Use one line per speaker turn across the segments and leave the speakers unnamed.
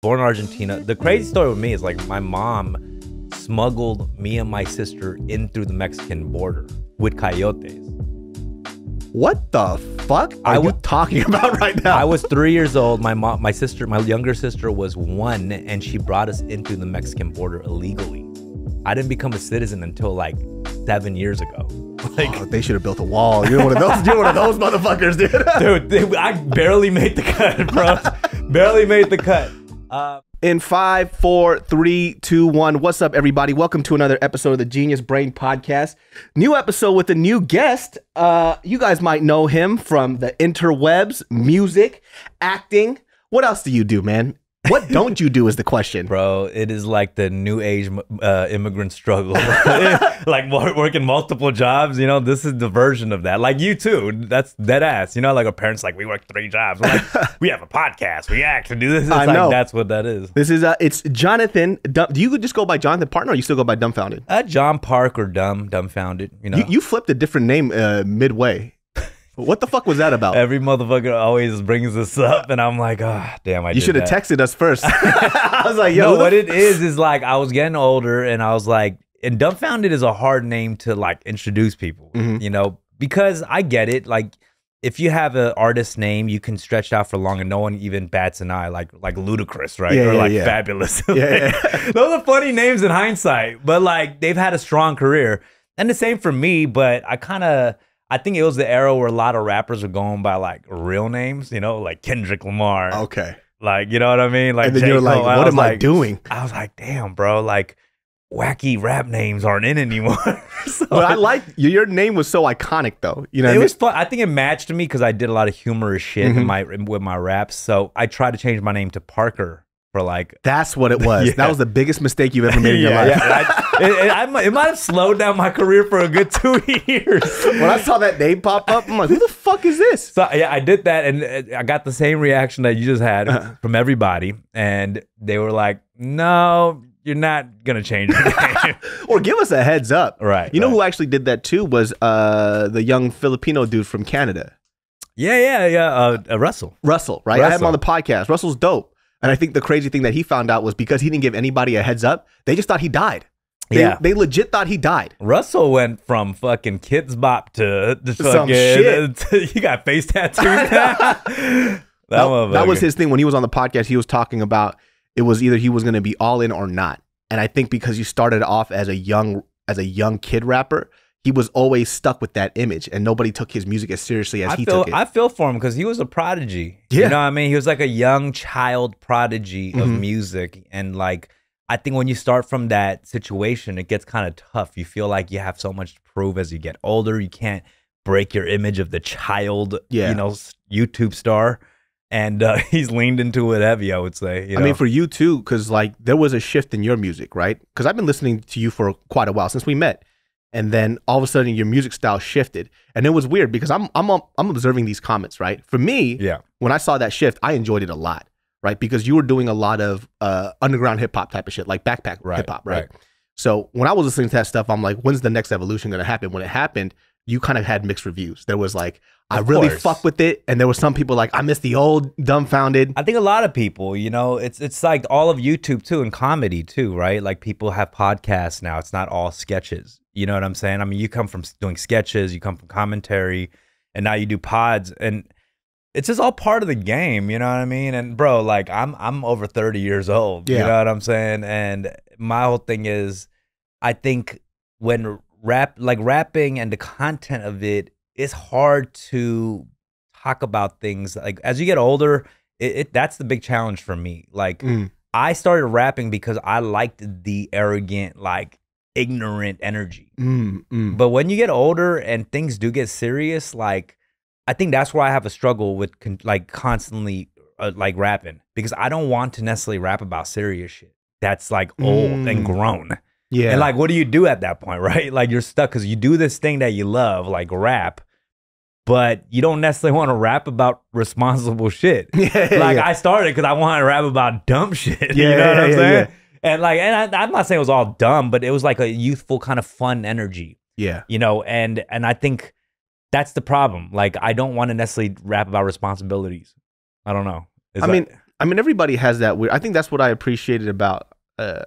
Born in Argentina. The crazy story with me is like my mom smuggled me and my sister in through the Mexican border with coyotes.
What the fuck are you talking about right now?
I was 3 years old. My younger sister was 1, and she brought us into the Mexican border illegally. I didn't become a citizen until like 7 years ago. Like,
they should have built a wall. You're one of those. You're one of those motherfuckers, dude.
Dude, I barely made the cut, bro. Barely made the cut.
In 5, 4, 3, 2, 1. What's up, everybody? Welcome to another episode of the Genius Brain Podcast. New episode with a new guest. You guys might know him from the interwebs, music, acting. What else do you do, man? What don't you do is the question.
Bro, it is like the new age immigrant struggle. Like working multiple jobs, you know, this is the version of that. Like you too, that's dead ass. You know, like our parents like, we work 3 jobs. We're like, we have a podcast, we act, and do this. It's
I know.
That's what that is.
This is, it's Jonathan. Do you just go by Jonathan Partner or you still go by Dumbfoundead?
John Park or Dumbfounded, you know.
You flipped a different name midway. What the fuck was that about?
Every motherfucker always brings this up, and I'm like, oh, damn,
You should have texted us first. I was like, yo.
No, what it is like I was getting older, and I was like, and Dumbfounded is a hard name to like introduce people, you know, because I get it. Like, if you have an artist name, you can stretch out for long, and no one even bats an eye, like Ludacris, right? Or like Fabulous. Those are funny names in hindsight, but like they've had a strong career, and the same for me. But I think it was the era where a lot of rappers were going by like real names, you know, like Kendrick Lamar.
Okay.
Like, you know what I mean? Like,
and then you're like, what am I doing?
I was like, damn, bro, like wacky rap names aren't in anymore. So,
but I like your name was so iconic though. You know,
it was fun. I think it matched me because I did a lot of humorous shit with my raps. So I tried to change my name to Parker. For like,
that's what it was. That was the biggest mistake you've ever made in your life.
It might have slowed down my career for a good 2 years.
When I saw that name pop up, I'm like, who the fuck is this?
So yeah, I did that, and I got the same reaction that you just had from everybody, and they were like, "No, you're not gonna change your name."
Or give us a heads up,
right?
You know who actually did that too was the young Filipino dude from Canada.
Russell,
right?
Russell.
I had him on the podcast. Russell's dope. And I think the crazy thing that he found out was because he didn't give anybody a heads up, they just thought he died. They legit thought he died.
Russell went from fucking Kids Bop to
some shit.
He got face tattoos. that
was his thing when he was on the podcast. He was talking about it was either he was going to be all in or not. And I think because you started off as a young kid rapper, he was always stuck with that image, and nobody took his music as seriously as he took it.
I feel for him because he was a prodigy.
Yeah.
You know what I mean? He was like a young child prodigy of music. And like, I think when you start from that situation, it gets kind of tough. You feel like you have so much to prove as you get older. You can't break your image of the child, you know, YouTube star. And he's leaned into it heavy, I would say. You know?
I mean, for you too, because like there was a shift in your music, right? Because I've been listening to you for quite a while, since we met. And then all of a sudden your music style shifted. And it was weird because I'm observing these comments, right? For me, when I saw that shift, I enjoyed it a lot, right? Because you were doing a lot of underground hip hop type of shit, like backpack hip hop, right? So when I was listening to that stuff, I'm like, when's the next evolution going to happen? When it happened, you kind of had mixed reviews. There was like, I really fuck with it. And there was some people like, I miss the old Dumbfounded.
I think a lot of people, you know, it's like all of YouTube too, and comedy too, right? Like people have podcasts now. It's not all sketches. You know what I'm saying? I mean, you come from doing sketches, you come from commentary, and now you do pods, and it's just all part of the game. You know what I mean? And bro, like I'm over 30 years old. You know what I'm saying? And my whole thing is, I think when rapping and the content of it, it's hard to talk about things like as you get older. That's the big challenge for me. Like I started rapping because I liked the arrogant, like ignorant energy. But when you get older and things do get serious, like I think that's where I have a struggle with like constantly like rapping, because I don't want to necessarily rap about serious shit that's like old and grown. Yeah. And like, what do you do at that point, right? Like you're stuck because you do this thing that you love, like rap, but you don't necessarily want to rap about responsible shit. I started because I wanted to rap about dumb shit. You know what I'm saying? And like, and I'm not saying it was all dumb, but it was like a youthful kind of fun energy. Yeah. You know, and I think that's the problem. Like, I don't want to necessarily rap about responsibilities. I don't know.
I mean, I mean, everybody has that weird. I think that's what I appreciated about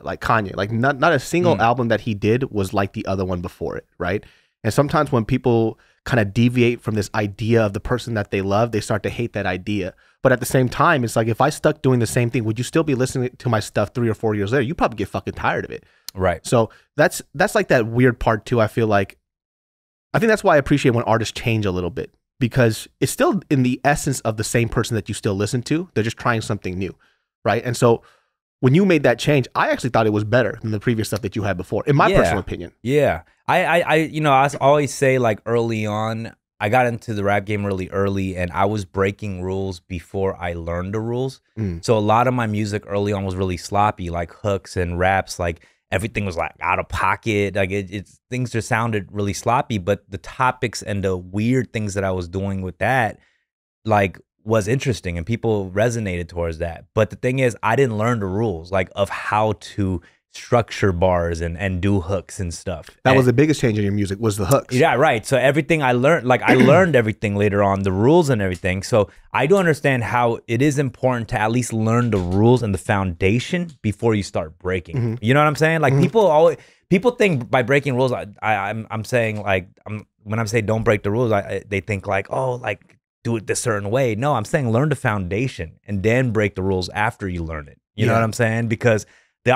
like Kanye. Like not a single album that he did was like the other one before it, right? And sometimes when people kind of deviate from this idea of the person that they love, they start to hate that idea. But at the same time, it's like, if I stuck doing the same thing, would you still be listening to my stuff 3 or 4 years later? You probably get fucking tired of it.
Right.
So that's like that weird part too. I feel like, I think that's why I appreciate when artists change a little bit, because it's still in the essence of the same person that you still listen to. They're just trying something new, right? And so when you made that change, I actually thought it was better than the previous stuff that you had before, in my personal opinion.
Yeah. I always say, like, early on, I got into the rap game really early, and I was breaking rules before I learned the rules. So a lot of my music early on was really sloppy, like hooks and raps, like everything was like out of pocket. Like things just sounded really sloppy, but the topics and the weird things that I was doing with that, like, was interesting, and people resonated towards that. But the thing is, I didn't learn the rules, like, of how to structure bars and do hooks and stuff.
That was the biggest change in your music, was the hooks.
Yeah, right. So everything I learned, like, I learned everything later on, the rules and everything. So I do understand how it is important to at least learn the rules and the foundation before you start breaking. You know what I'm saying? Like, people think by breaking rules, I'm saying, like, when I say don't break the rules, they think like, oh, like, do it this certain way. No, I'm saying learn the foundation and then break the rules after you learn it. You know what I'm saying? Because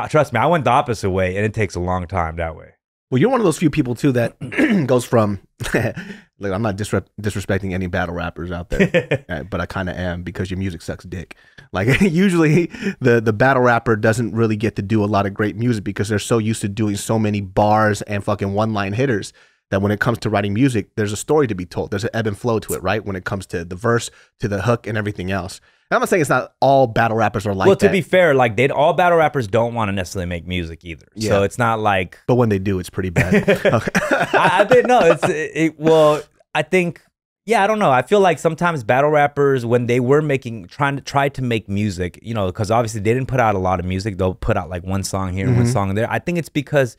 trust me, I went the opposite way, and it takes a long time that way.
Well, you're one of those few people too that goes from, like, I'm not disrespecting any battle rappers out there, but I kind of am, because your music sucks dick. Like, usually the battle rapper doesn't really get to do a lot of great music because they're so used to doing so many bars and fucking one-line hitters that when it comes to writing music, there's a story to be told. There's an ebb and flow to it, right? When it comes to the verse, to the hook, and everything else. And I'm not saying it's not all battle rappers are like that.
Well, to be fair, like, all battle rappers don't want to necessarily make music either. Yeah. So it's not like...
But when they do, it's pretty bad.
I think, no, well, I think, yeah, I don't know. I feel like sometimes battle rappers, when they were try to make music, you know, because obviously they didn't put out a lot of music. They'll put out like one song here, one song there. I think it's because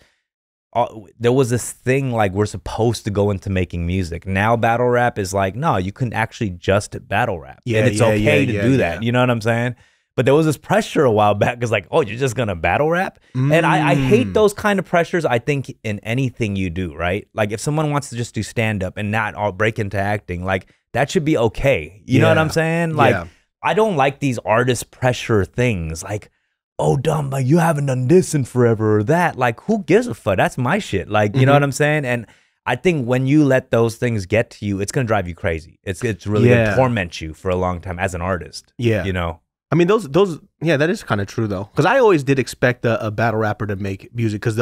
there was this thing, like, we're supposed to go into making music. Now battle rap is like, no, you can actually just battle rap. Yeah, and it's okay to do that. You know what I'm saying? But there was this pressure a while back, because, like, oh, you're just gonna battle rap? And I hate those kind of pressures. I think in anything you do, right? Like, if someone wants to just do stand-up and not all break into acting, like, that should be okay. You know what I'm saying? Like, I don't like these artist pressure things. Like, oh, dumb, like, you haven't done this in forever or that. Like, who gives a fuck? That's my shit. Like, you know what I'm saying? And I think when you let those things get to you, it's gonna drive you crazy. It's really gonna torment you for a long time as an artist. Yeah, you know.
I mean, those yeah, that is kind of true though, because I always did expect a battle rapper to make music, because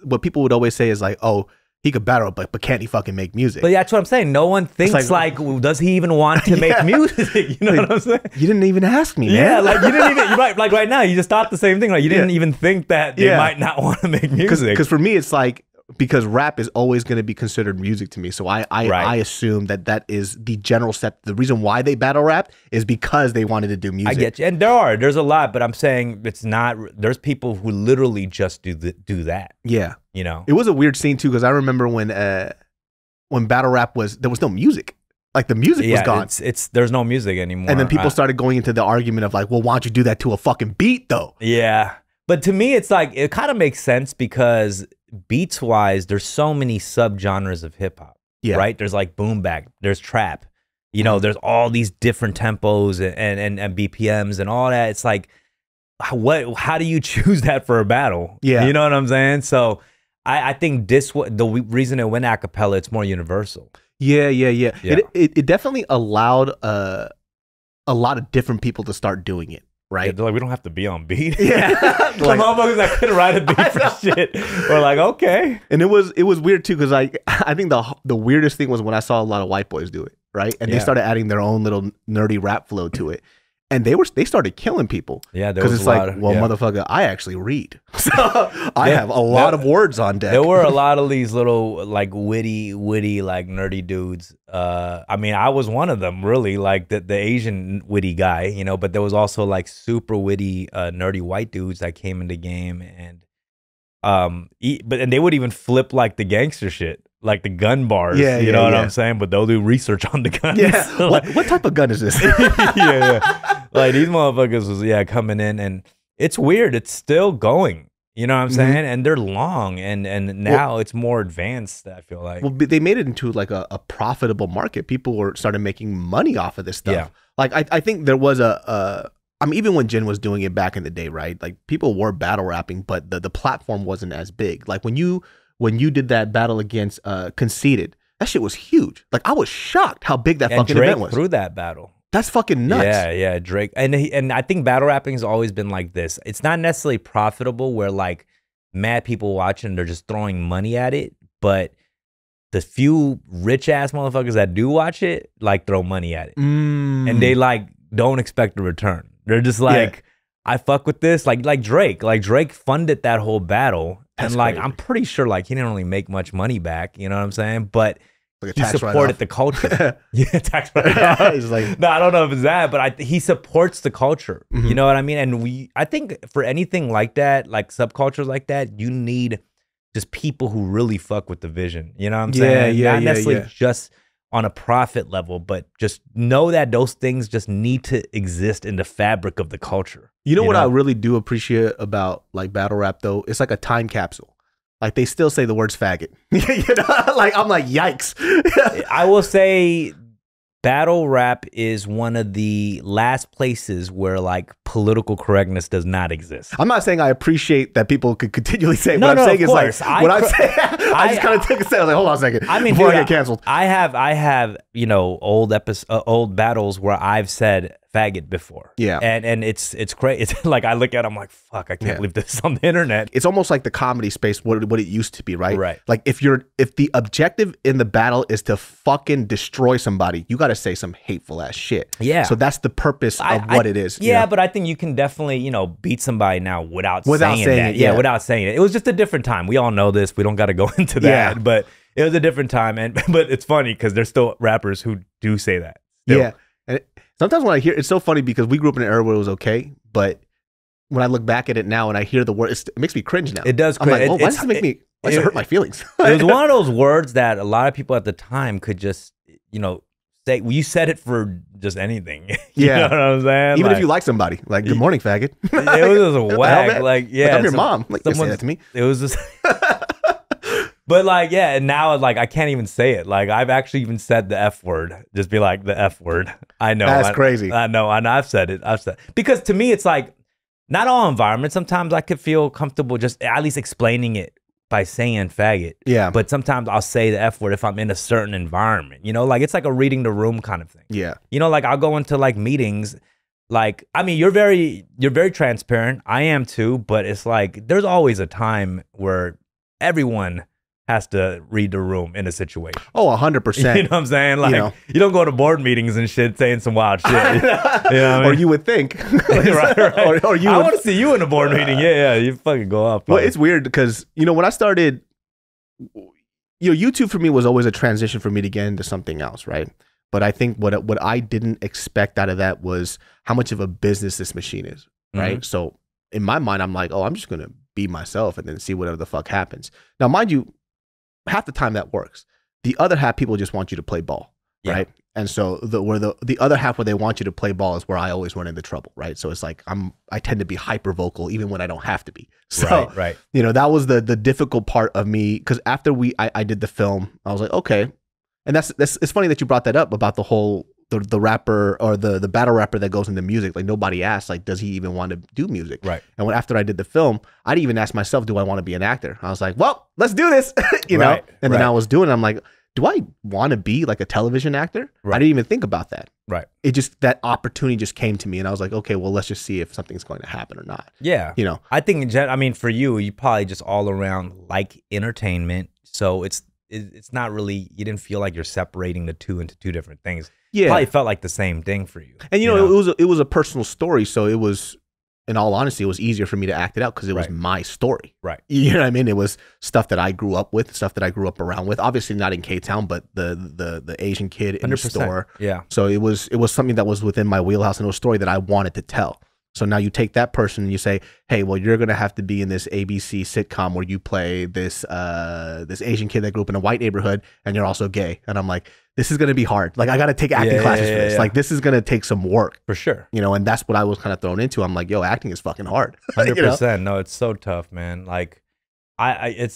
what people would always say is like, oh, he could battle, but can't he fucking make music?
But that's what I'm saying. No one thinks like, does he even want to make music? You know what I'm saying?
You didn't even ask me, man.
Yeah, like, you didn't even, like, right now, you just thought the same thing. Like, you didn't even think that they might not want to make music.
Because for me, it's like, because rap is always going to be considered music to me. So I assume that is the general step. The reason why they battle rap is because they wanted to do music.
I get you. And there's a lot, but I'm saying it's not, there's people who literally just do that.
Yeah.
You know,
it was a weird scene too, because I remember when battle rap there was no music. Like, the music was gone.
There's no music anymore.
And then people started going into the argument of like, well, why don't you do that to a fucking beat though?
Yeah. But to me, it's like, it kind of makes sense, because beats wise, there's so many subgenres of hip hop. Yeah. Right? There's like boom bap, there's trap. You know, there's all these different tempos and BPMs and all that. It's like, how do you choose that for a battle? Yeah. You know what I'm saying? So I think the reason it went a cappella, it's more universal.
Yeah. It definitely allowed a lot of different people to start doing it, right?
Yeah, they're like, we don't have to be on beat. Yeah. The motherfuckers that couldn't write a beat for shit. We're like, okay.
And it was weird too, because I think the weirdest thing was when I saw a lot of white boys do it, right? And they started adding their own little nerdy rap flow to it. And they started killing people. Yeah, because it's like, well, motherfucker, I actually read, so I have a lot of words on deck.
There were a lot of these little, like, witty, like, nerdy dudes. I mean, I was one of them, really, like the Asian witty guy, you know. But there was also like super witty, nerdy white dudes that came in the game, and and they would even flip like the gangster shit. Like the gun bars, you know what I'm saying? But they'll do research on the guns.
Yeah, so, like, what type of gun is this?
yeah. Like these motherfuckers was coming in, and it's weird. It's still going. You know what I'm saying? And they're long, and now it's more advanced. I feel like.
Well, they made it into like a profitable market. People started making money off of this stuff.
Yeah.
Like I think there was I mean, even when Jen was doing it back in the day, right? Like people were battle rapping, but the platform wasn't as big. Like when you did that battle against Conceited, that shit was huge. Like I was shocked how big that fucking
Drake
event was.
Through that battle.
That's fucking nuts.
Yeah, Drake. And I think battle rapping has always been like this. It's not necessarily profitable where like mad people watching, they're just throwing money at it, but the few rich ass motherfuckers that do watch it, like throw money at it. And they like don't expect a return. They're just like, I fuck with this. Like Drake. Like Drake funded that whole battle.
That's
and like
crazy.
I'm pretty sure like he didn't really make much money back. You know what I'm saying? But
Like a
he
tax
supported
write-off.
the culture. Tax write-off.
He's like,
No, I don't know if it's that, but he supports the culture. You know what I mean? And I think for anything like that, like subcultures like that, you need just people who really fuck with the vision. You know what I'm saying? Not necessarily just on a profit level, but just know that those things just need to exist in the fabric of the culture.
You know what I really do appreciate about like battle rap though? It's like a time capsule. Like they still say the words faggot. You know? Like I'm like, yikes.
I will say battle rap is one of the last places where like political correctness does not exist.
I'm not saying I appreciate that people could continually say.
No,
what I'm saying is
course.
like what I'm saying. I just kind of take a second. I was like, hold on a second.
I mean,
before
dude,
I get canceled.
I have you know old battles where I've said faggot before.
Yeah.
And it's great. It's like I look at it, I'm like, fuck, I can't believe this is on the internet.
It's almost like the comedy space, what it used to be, right?
Right.
Like if the objective in the battle is to fucking destroy somebody, you got to say some hateful ass shit.
Yeah.
So that's the purpose of what it is.
Yeah,
you know?
but I think you can definitely, you know, beat somebody now without saying that.
it. Yeah,
without saying it. It was just a different time. We all know this. We don't got to go into that.
Yeah.
But it was a different time. But it's funny because there's still rappers who do say that. Still.
Yeah. And sometimes when I hear, it's so funny because we grew up in an era where it was okay, but when I look back at it now and I hear the word, it makes me cringe now.
It does.
I'm like, oh, why does it make me? Why does it hurt my feelings?
It was one of those words that a lot of people at the time could just, you know, say. You said it for just anything. You know what I'm saying?
Even
like,
if you like somebody, like, good morning, faggot.
It was just a whack. Like, yeah,
like, I'm your mom. Like, you say that to me.
It was just. But like, yeah, and now like I can't even say it. Like I've actually even said the F word. Just be like the F word. I know.
That's crazy.
I know. And I've said it. Because to me, it's like not all environments. Sometimes I could feel comfortable just at least explaining it by saying faggot.
Yeah.
But sometimes I'll say the F word if I'm in a certain environment. You know, like it's like a reading the room kind of thing.
Yeah.
You know, like I'll go into like meetings. Like, I mean, you're very transparent. I am too. But it's like there's always a time where everyone has to read the room in a situation.
Oh, 100%.
You know what I'm saying? Like, you don't go to board meetings and shit saying some wild shit. You know what I mean?
Or you would think.
right.
Or you
I
would
want to see you in a board meeting. Yeah, you fucking go off.
Well, it's weird because, you know, when I started, you know, YouTube for me was always a transition for me to get into something else, right? But I think what I didn't expect out of that was how much of a business this machine is, right? So in my mind, I'm like, oh, I'm just going to be myself and then see whatever the fuck happens. Now, mind you, half the time that works. The other half, people just want you to play ball, right? And so the other half where they want you to play ball is where I always run into trouble, right? So it's like I tend to be hyper vocal even when I don't have to be. So
right.
You know, that was the difficult part of me because after I did the film, I was like, okay. And that's it's funny that you brought that up about the whole the rapper or the battle rapper that goes into music. Like nobody asked, like, does he even want to do music?
Right.
And after I did the film, I didn't even ask myself, do I want to be an actor? I was like, well, let's do this, you know? And then I was doing it. I'm like, do I want to be like a television actor? I didn't even think about that.
Right.
It just, that opportunity just came to me and I was like, okay, well, let's just see if something's going to happen or not.
Yeah.
You know,
I think, I mean, for you probably just all around like entertainment. So it's not really, you didn't feel like you're separating the two into two different things. Yeah. It probably felt like the same thing for you.
And you know, it was a personal story. So it was, in all honesty, it was easier for me to act it out because it was my story. Right. You know what I mean? It was stuff that I grew up with, stuff that I grew up around with. Obviously not in Ktown, but the Asian kid in the store. Yeah. So it was something that was within my wheelhouse and it was a story that I wanted to tell. So now you take that person and you say, hey, well, you're going to have to be in this ABC sitcom where you play this this Asian kid that grew up in a white neighborhood and you're also gay. And I'm like, this is going to be hard. Like, I got to take acting classes for this. Like, this is going to take some work.
For sure.
You know, and that's what I was kind of thrown into. I'm like, yo, acting is fucking hard.
100%. No, it's so tough, man. Like, I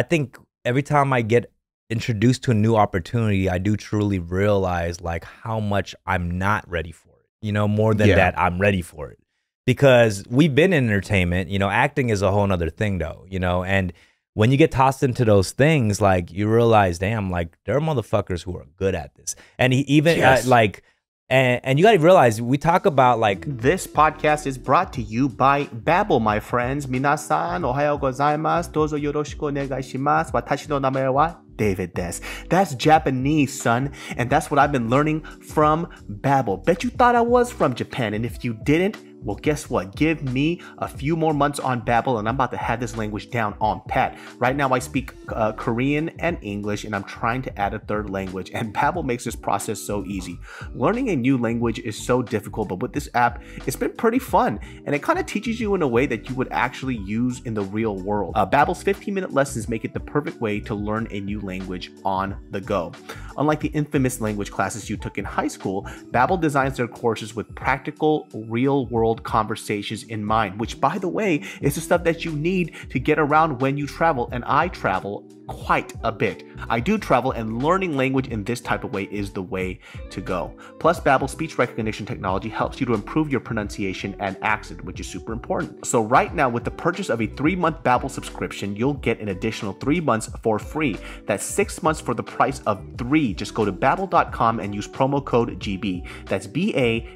think every time I get introduced to a new opportunity, I do truly realize like how much I'm not ready for it. You know, more than that, I'm ready for it. Because we've been in entertainment, you know, acting is a whole nother thing though, you know, and when you get tossed into those things, like you realize, damn, like there are motherfuckers who are good at this. And even like, and you got to realize, we talk about like.
This podcast is brought to you by BABBEL, my friends. Minasan, ohayo gozaimasu. Dozo yoroshiku onegai shimasu. Watashi no namae wa David desu. That's Japanese, son. And that's what I've been learning from BABBEL. Bet you thought I was from Japan. And if you didn't, well, guess what? Give me a few more months on BABBEL and I'm about to have this language down on pat. Right now, I speak Korean and English, and I'm trying to add a third language. And BABBEL makes this process so easy. Learning a new language is so difficult, but with this app, it's been pretty fun. And it kind of teaches you in a way that you would actually use in the real world. BABBEL's 15-minute lessons make it the perfect way to learn a new language on the go. Unlike the infamous language classes you took in high school, BABBEL designs their courses with practical, real-world conversations in mind, which, by the way, is the stuff that you need to get around when you travel, and I travel quite a bit. I do travel, and learning language in this type of way is the way to go. Plus, BABBEL speech recognition technology helps you to improve your pronunciation and accent, which is super important. So right now, with the purchase of a 3-month BABBEL subscription, you'll get an additional 3 months for free. That's 6 months for the price of 3. Just go to babbel.com and use promo code GB. That's BABBEL.com,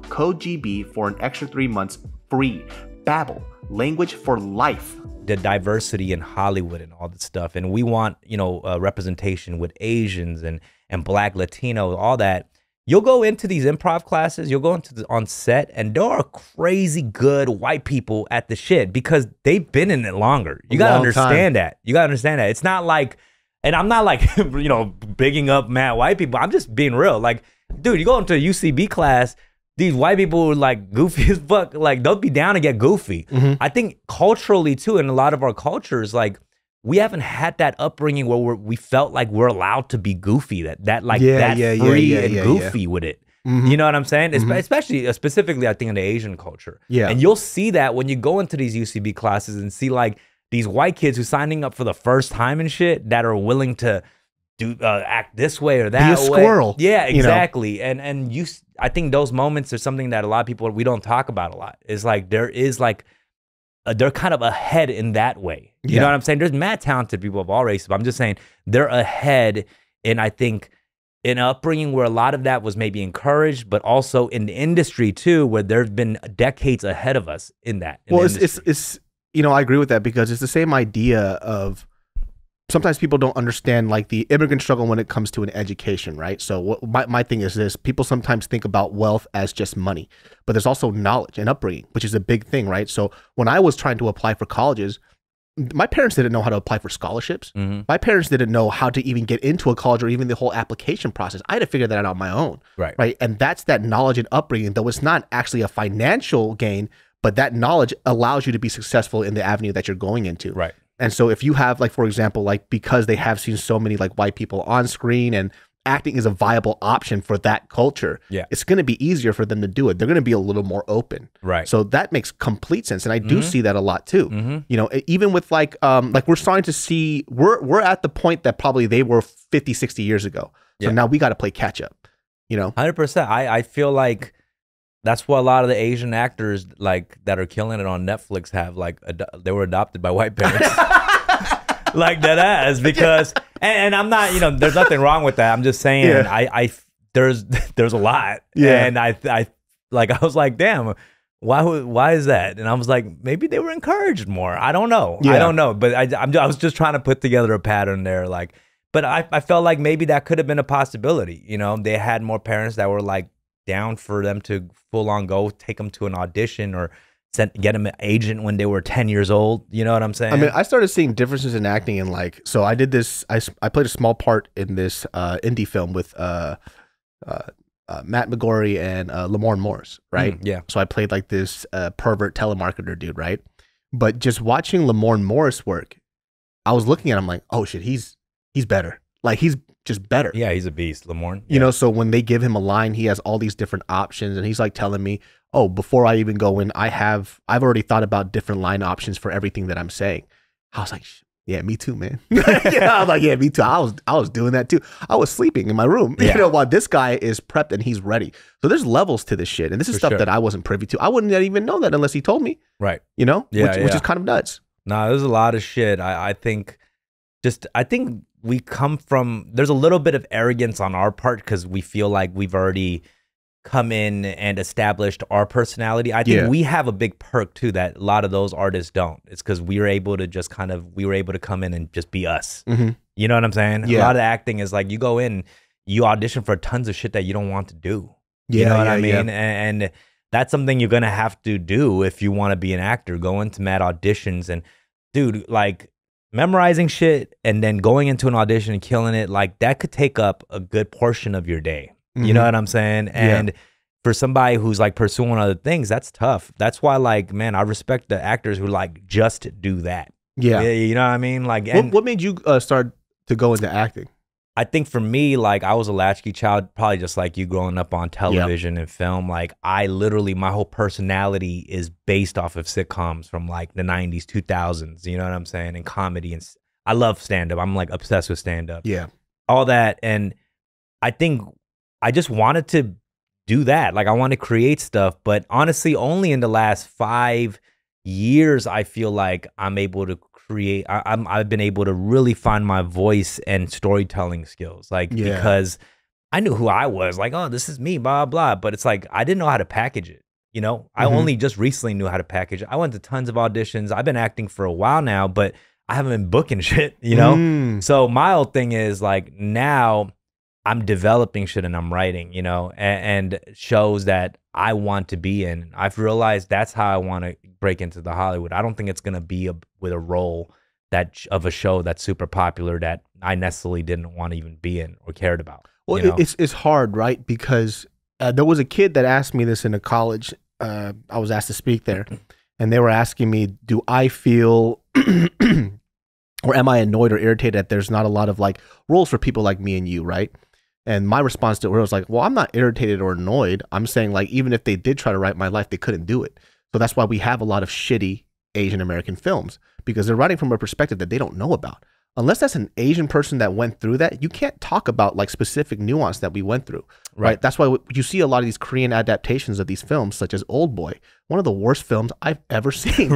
code GB for an extra 3 months free. BABBEL, language for life.
The diversity in Hollywood and all this stuff, and we want, you know, representation with Asians and Black, Latino, all that. You'll go into these improv classes, you'll go into on set, and there are crazy good white people at the shit because they've been in it longer. You gotta understand that. You gotta understand that. It's not like, and I'm not like, you know, bigging up mad white people. I'm just being real. Like, dude, you go into a UCB class, these white people are like goofy as fuck. Like, they'll be down to get goofy. I think culturally too, in a lot of our cultures, like we haven't had that upbringing where we felt like we're allowed to be goofy, that free and goofy with it. You know what I'm saying? Especially, specifically, I think in the Asian culture. And you'll see that when you go into these UCB classes and see like these white kids who signing up for the first time and shit that are willing to do act this way or that way.
Be a squirrel.
Yeah, exactly. You know? And you, I think those moments are something that a lot of people, we don't talk about a lot. It's like there is like they're kind of ahead in that way. You know what I'm saying? There's mad talented people of all races, but I'm just saying they're ahead in, I think, in upbringing where a lot of that was maybe encouraged, but also in the industry too, where there's been decades ahead of us in that.
Well, it's you know, I agree with that because it's the same idea of sometimes people don't understand like the immigrant struggle when it comes to an education, right? So my thing is this: people sometimes think about wealth as just money, but there's also knowledge and upbringing, which is a big thing, right? So when I was trying to apply for colleges, my parents didn't know how to apply for scholarships. My parents didn't know how to even get into a college or even the whole application process. I had to figure that out on my own, right? And that's that knowledge and upbringing, though it's not actually a financial gain, but that knowledge allows you to be successful in the avenue that you're going into.
Right.
And so if you have, like, for example, like, because they have seen so many like white people on screen and acting is a viable option for that culture, it's going to be easier for them to do it. They're going to be a little more open. Right. So that makes complete sense. And I do see that a lot too. You know, even with like we're starting to see, we're at the point that probably they were 50, 60 years ago. So now we got to play catch up, you know?
100%. I feel like that's what a lot of the Asian actors like that are killing it on Netflix have, like, they were adopted by white parents. Like that ass, because and I'm not, you know, there's nothing wrong with that. I'm just saying there's a lot. And I was like, damn, why is that? And I was like, maybe they were encouraged more. I don't know. I don't know. But I was just trying to put together a pattern there, like, but I felt like maybe that could have been a possibility. You know, they had more parents that were like down for them to full on go take them to an audition or get them an agent when they were 10 years old. You know what I'm saying?
I mean, I started seeing differences in acting, and like, so I did this, I played a small part in this indie film with Matt McGorry and Lamorne Morris, right?
Yeah.
So I played like this pervert telemarketer dude, right? But just watching Lamorne Morris work, I was looking at him like, oh shit, he's better. Like he's just better.
Yeah, he's a beast, Lamorne.
You know, so when they give him a line, he has all these different options, and he's like telling me, oh, before I even go in, I've already thought about different line options for everything that I'm saying. I was like, yeah, me too, man. I was like, yeah, me too. I was doing that too. I was sleeping in my room, you know, while this guy is prepped and he's ready. So there's levels to this shit, and this is stuff that I wasn't privy to. I wouldn't even know that unless he told me.
Right.
You know,
yeah,
which is kind of nuts.
No, there's a lot of shit. I think we come from, there's a little bit of arrogance on our part because we feel like we've already come in and established our personality. I think we have a big perk too that a lot of those artists don't. It's because we were able to just we were able to come in and just be us. You know what I'm saying? A lot of acting is like you go in, you audition for tons of shit that you don't want to do. You know what I mean? And that's something you're gonna have to do if you want to be an actor. Go into mad auditions and dude, like memorizing shit and then going into an audition and killing it, like that could take up a good portion of your day. You know what I'm saying? And for somebody who's like pursuing other things, that's tough. That's why, like, man, I respect the actors who like just do that. Yeah. You know what I mean? Like, and
what made you start to go into acting?
I think for me, like, I was a latchkey child, probably just like you growing up on television and film. Like, I literally, my whole personality is based off of sitcoms from like the 90s, 2000s. You know what I'm saying? And comedy. And I love stand-up. I'm like obsessed with stand-up.
Yeah.
All that. And I think I just wanted to do that. Like, I want to create stuff. But honestly, only in the last 5 years, I feel like I'm able to create. I've been able to really find my voice and storytelling skills. Like, because I knew who I was. Like, oh, this is me, blah, blah. But it's like, I didn't know how to package it. You know, I only just recently knew how to package it. I went to tons of auditions. I've been acting for a while now, but I haven't been booking shit, you know? So my whole thing is like, now I'm developing shit and I'm writing, you know, and shows that I want to be in. I've realized that's how I want to break into the Hollywood. I don't think it's going to be with a role of a show that's super popular that I necessarily didn't want to even be in or cared about.
Well,
you know?
it's hard, right? Because there was a kid that asked me this in a college. I was asked to speak there, and they were asking me, do I feel or am I annoyed or irritated that there's not a lot of like roles for people like me and you, right? And my response to it was like, well, I'm not irritated or annoyed. I'm saying like, even if they did try to write my life, they couldn't do it. So that's why we have a lot of shitty Asian American films, because they're writing from a perspective that they don't know about. Unless that's an Asian person that went through that, you can't talk about like specific nuance that we went through, right? That's why you see a lot of these Korean adaptations of these films, such as Old Boy, one of the worst films I've ever seen.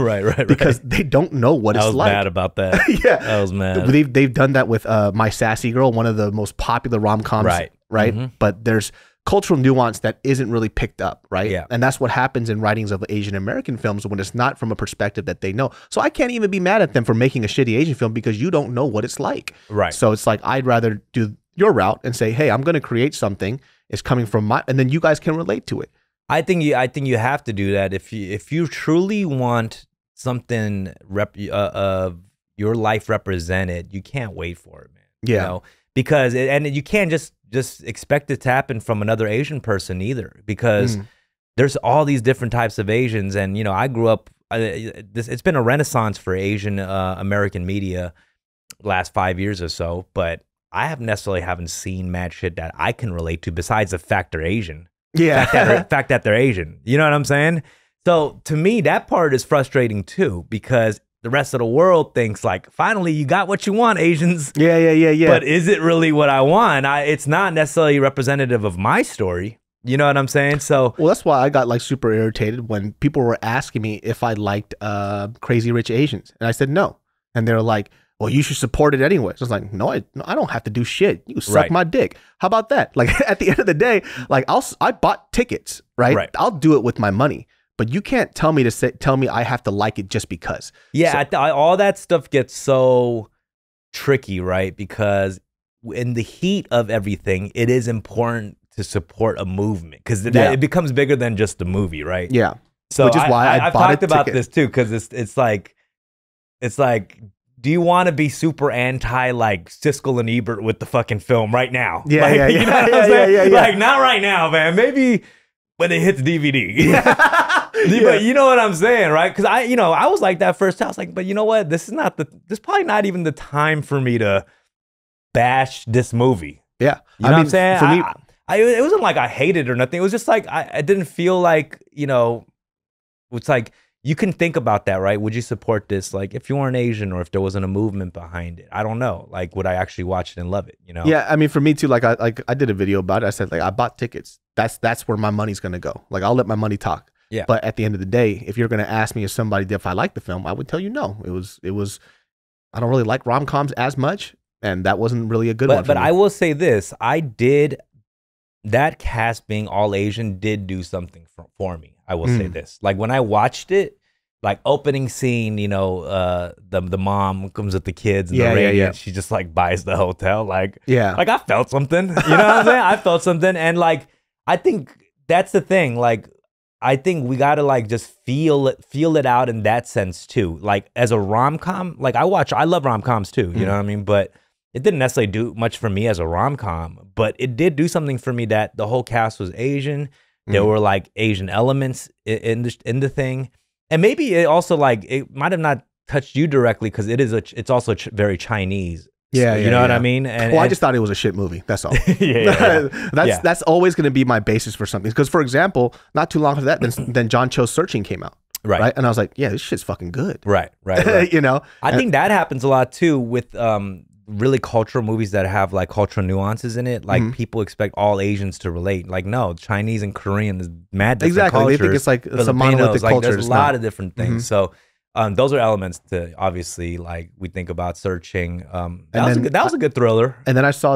Because they don't know what it's like. I was
mad about that. I was mad.
They've done that with My Sassy Girl, one of the most popular rom-coms, right? But there's cultural nuance that isn't really picked up, right? And that's what happens in writings of Asian American films when it's not from a perspective that they know. So I can't even be mad at them for making a shitty Asian film because you don't know what it's like. So it's like, I'd rather do your route and say, hey, I'm going to create something. It's coming from my, and then you guys can relate to it.
I think you have to do that if you truly want something your life represented. You can't wait for it, man. You know? Because and you can't just expect it to happen from another Asian person either, because there's all these different types of Asians. And, you know, I grew up, it's been a renaissance for Asian American media last 5 years or so, but I haven't seen mad shit that I can relate to besides the fact they're Asian. Fact that they're Asian. You know what I'm saying? So to me, that part is frustrating too, because the rest of the world thinks like, finally, you got what you want, Asians. But is it really what I want? It's not necessarily representative of my story. You know what I'm saying? So,
well, that's why I got like super irritated when people were asking me if I liked Crazy Rich Asians, and I said no, and they're like, well, you should support it anyway. So I was like, no, I don't have to do shit. You suck my dick. How about that? Like, at the end of the day, like I bought tickets, right? I'll do it with my money. But you can't tell me I have to like it just because.
Yeah, so, all that stuff gets so tricky, right? Because in the heat of everything, it is important to support a movement, because it becomes bigger than just the movie, right?
Yeah.
So which is why I've talked about this too, because it's like do you want to be super anti like Siskel and Ebert with the fucking film right now?
Yeah,
like,
yeah,
you know what I'm
yeah,
saying?
yeah.
Like not right now, man. Maybe when it hits DVD.
Yeah.
But you know what I'm saying, right? Because I was like that first time. I was like, but you know what? This is probably not even the time for me to bash this movie.
Yeah.
You know what I'm saying?
For me,
it wasn't like I hated it or nothing. It was just like I didn't feel like, it's like you can think about that, right? Would you support this? Like if you weren't Asian or if there wasn't a movement behind it, I don't know. Like would I actually watch it and love it?
Yeah, I mean for me too. Like I did a video about it. I said like I bought tickets. That's where my money's gonna go. Like I'll let my money talk.
Yeah.
But at the end of the day, if you're gonna ask me if I like the film, I would tell you no. It was. I don't really like rom-coms as much, and that wasn't really a good one.
But I will say this: that cast being all Asian did do something for me. I will say this: like when I watched it, like opening scene, the mom comes with the kids and the radio, and she just like buys the hotel. Like I felt something. You know what I'm saying? I felt something, and like I think that's the thing. Like I think we gotta like just feel it out in that sense too. Like as a rom-com, like I love rom-coms too. You know what I mean? But it didn't necessarily do much for me as a rom-com, but it did do something for me that the whole cast was Asian. There were like Asian elements in the thing. And maybe it also like, it might have not touched you directly because it's also very Chinese.
Yeah,
you know what I mean? And,
I just thought it was a shit movie. That's all.
yeah.
That's always going to be my basis for something. Because for example, not too long after that, then John Cho's Searching came out. Right. And I was like, yeah, this shit's fucking good.
Right. I think that happens a lot too with really cultural movies that have like cultural nuances in it. Like people expect all Asians to relate. Like no, Chinese and Korean is mad different cultures.
They think it's like it's a monolithic
like,
culture.
There's a lot of different things. So those are elements to obviously like we think about Searching. That was a good thriller.
And then I saw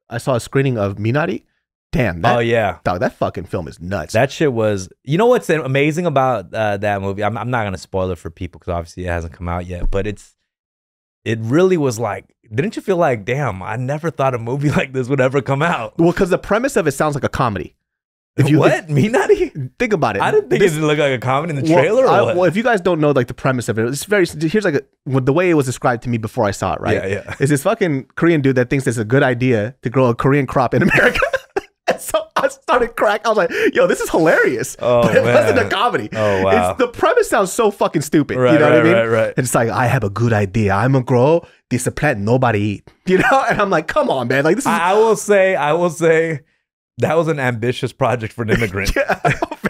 I saw a screening of Minari. Damn. Dog, that fucking film is nuts.
That shit was. You know what's amazing about that movie? I'm not gonna spoil it for people because obviously it hasn't come out yet. But it really was like. Didn't you feel like, damn? I never thought a movie like this would ever come out.
Well, because the premise of it sounds like a comedy.
Minari?
Think about it.
I didn't think it looked like a comedy in the trailer.
Well, if you guys don't know like the premise of it, here's like the way it was described to me before I saw it. Right?
Yeah.
Is this fucking Korean dude that thinks it's a good idea to grow a Korean crop in America? And so I started cracking. I was like, yo, this is hilarious.
Oh,
but it
man.
wasn't a comedy.
Oh, wow.
The premise sounds so fucking stupid.
Right,
you know what I mean?
Right.
And it's like, I have a good idea. I'm gonna grow this plant nobody eat. You know? And I'm like, come on, man. Like this is
I will say that was an ambitious project for an immigrant.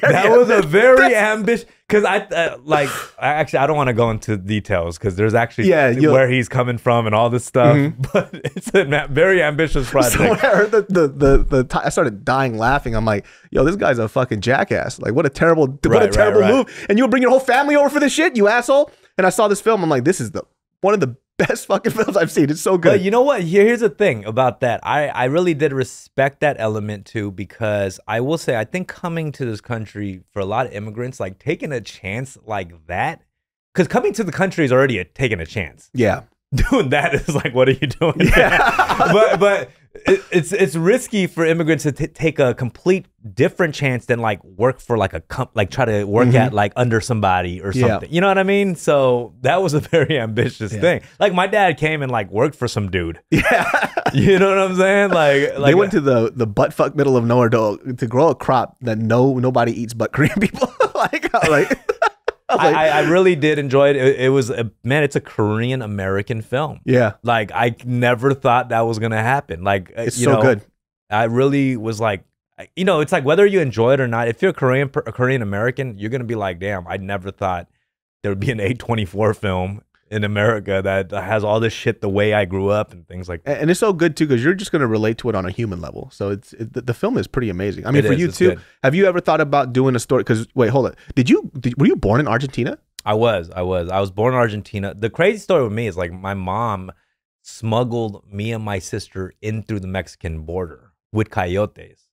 That was a very ambitious, because I don't want to go into details because there's actually where he's coming from and all this stuff, but it's a very ambitious project.
So when I heard I started dying laughing. I'm like, yo, this guy's a fucking jackass. Like what a terrible move. And you'll bring your whole family over for this shit, you asshole. And I saw this film. I'm like, this is one of the best fucking films I've seen. It's so good.
But you know what? Here's the thing about that. I really did respect that element too, because I will say I think coming to this country for a lot of immigrants, like taking a chance like that, because coming to the country is already taking a chance.
Yeah.
Doing that is like, what are you doing?
Yeah.
but it's risky for immigrants to take a complete different chance than like work for like try to work at like under somebody or something. You know what I mean? So that was a very ambitious thing. Like my dad came and like worked for some dude. Yeah. You know what I'm saying? Like
they went to the butt fuck middle of nowhere to grow a crop that nobody eats but Korean people.
I really did enjoy it. It was it's a Korean American film. Yeah, like I never thought that was gonna happen. Like
it's so good.
I really was like, it's like whether you enjoy it or not. If you're a Korean American, you're gonna be like, damn, I never thought there would be an A24 film in America that has all this shit the way I grew up and things like that.
And it's so good too because you're just going to relate to it on a human level. So the film is pretty amazing. I mean, for you too, have you ever thought about doing a story? Because wait, hold on. Were you born in Argentina?
I was born in Argentina. The crazy story with me is like my mom smuggled me and my sister in through the Mexican border with coyotes.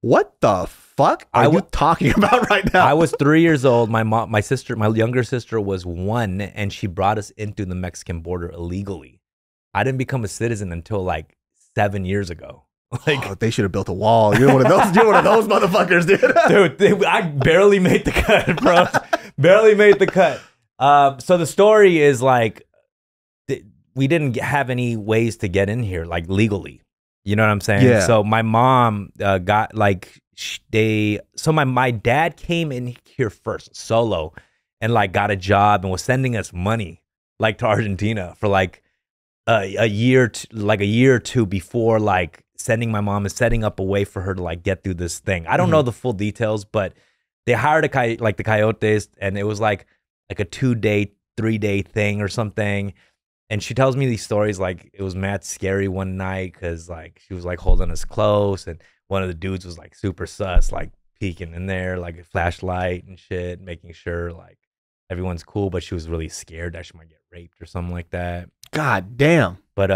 What the fuck are you talking about right now?
I was 3 years old. My younger sister was 1, and she brought us into the Mexican border illegally. I didn't become a citizen until like 7 years ago. Like
they should have built a wall. You're one of those. You're one of those motherfuckers, dude.
Dude, I barely made the cut, bro. Barely made the cut. So the story is like we didn't have any ways to get in here like legally. You know what I'm saying?
Yeah.
So my mom got like my dad came in here first solo and like got a job and was sending us money like to Argentina for like a year or two before like sending my mom and setting up a way for her to like get through this thing. I don't know the full details, but they hired the Coyotes, and it was like a 2-day, 3-day thing or something. And she tells me these stories like it was mad scary one night because like she was like holding us close, and one of the dudes was like super sus, like peeking in there, like a flashlight and shit, making sure like everyone's cool. But she was really scared that she might get raped or something like that.
God damn.
But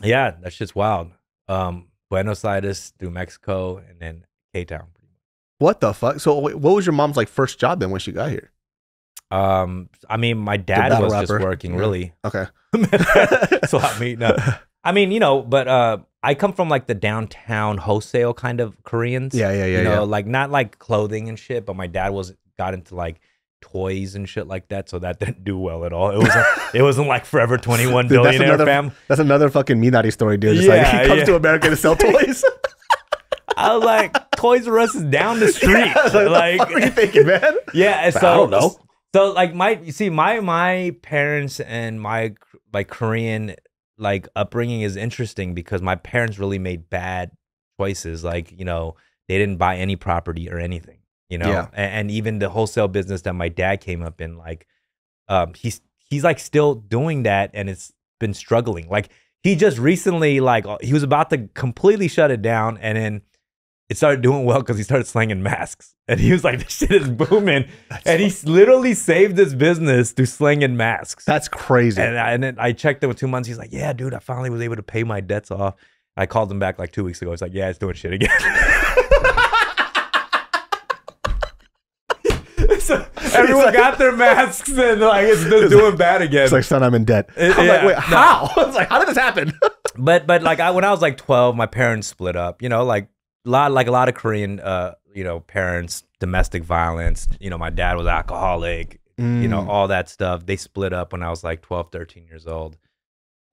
yeah, that shit's wild. Buenos Aires through Mexico and then Ktown.
What the fuck? So what was your mom's like first job then when she got here?
I mean, my dad was just working, really.
Okay.
So I mean, you know, but I come from like the downtown wholesale kind of Koreans.
Yeah.
You know, like not like clothing and shit, but my dad got into like toys and shit like that, so that didn't do well at all. It wasn't like Forever 21
Dude,
billionaire fam.
That's another fucking Minari story, dude. It's like he comes to America to sell toys.
I was like, Toys R Us is down the street.
Yeah, like, what the fuck are you thinking, man?
Yeah,
so I don't know.
So like my parents and my like Korean like upbringing is interesting because my parents really made bad choices. Like, you know, they didn't buy any property or anything, you know?
Yeah.
And even the wholesale business that my dad came up in, like he's like still doing that, and it's been struggling. Like he just recently, like he was about to completely shut it down, and then it started doing well because he started slanging masks. And he was like, this shit is booming. And he literally saved his business through slinging masks.
That's crazy.
And then I checked it with 2 months. He's like, yeah, dude, I finally was able to pay my debts off. I called him back like 2 weeks ago. He's like, yeah, it's doing shit again. So everyone got their masks and like it's just doing bad again.
It's like, son, I'm in debt. I'm like, wait, how? I was like, how did this happen?
But like when I was like 12, my parents split up. You know, like a lot of Korean, you know, parents, domestic violence. You know, my dad was alcoholic. You know, all that stuff. They split up when I was like 12, 13 years old.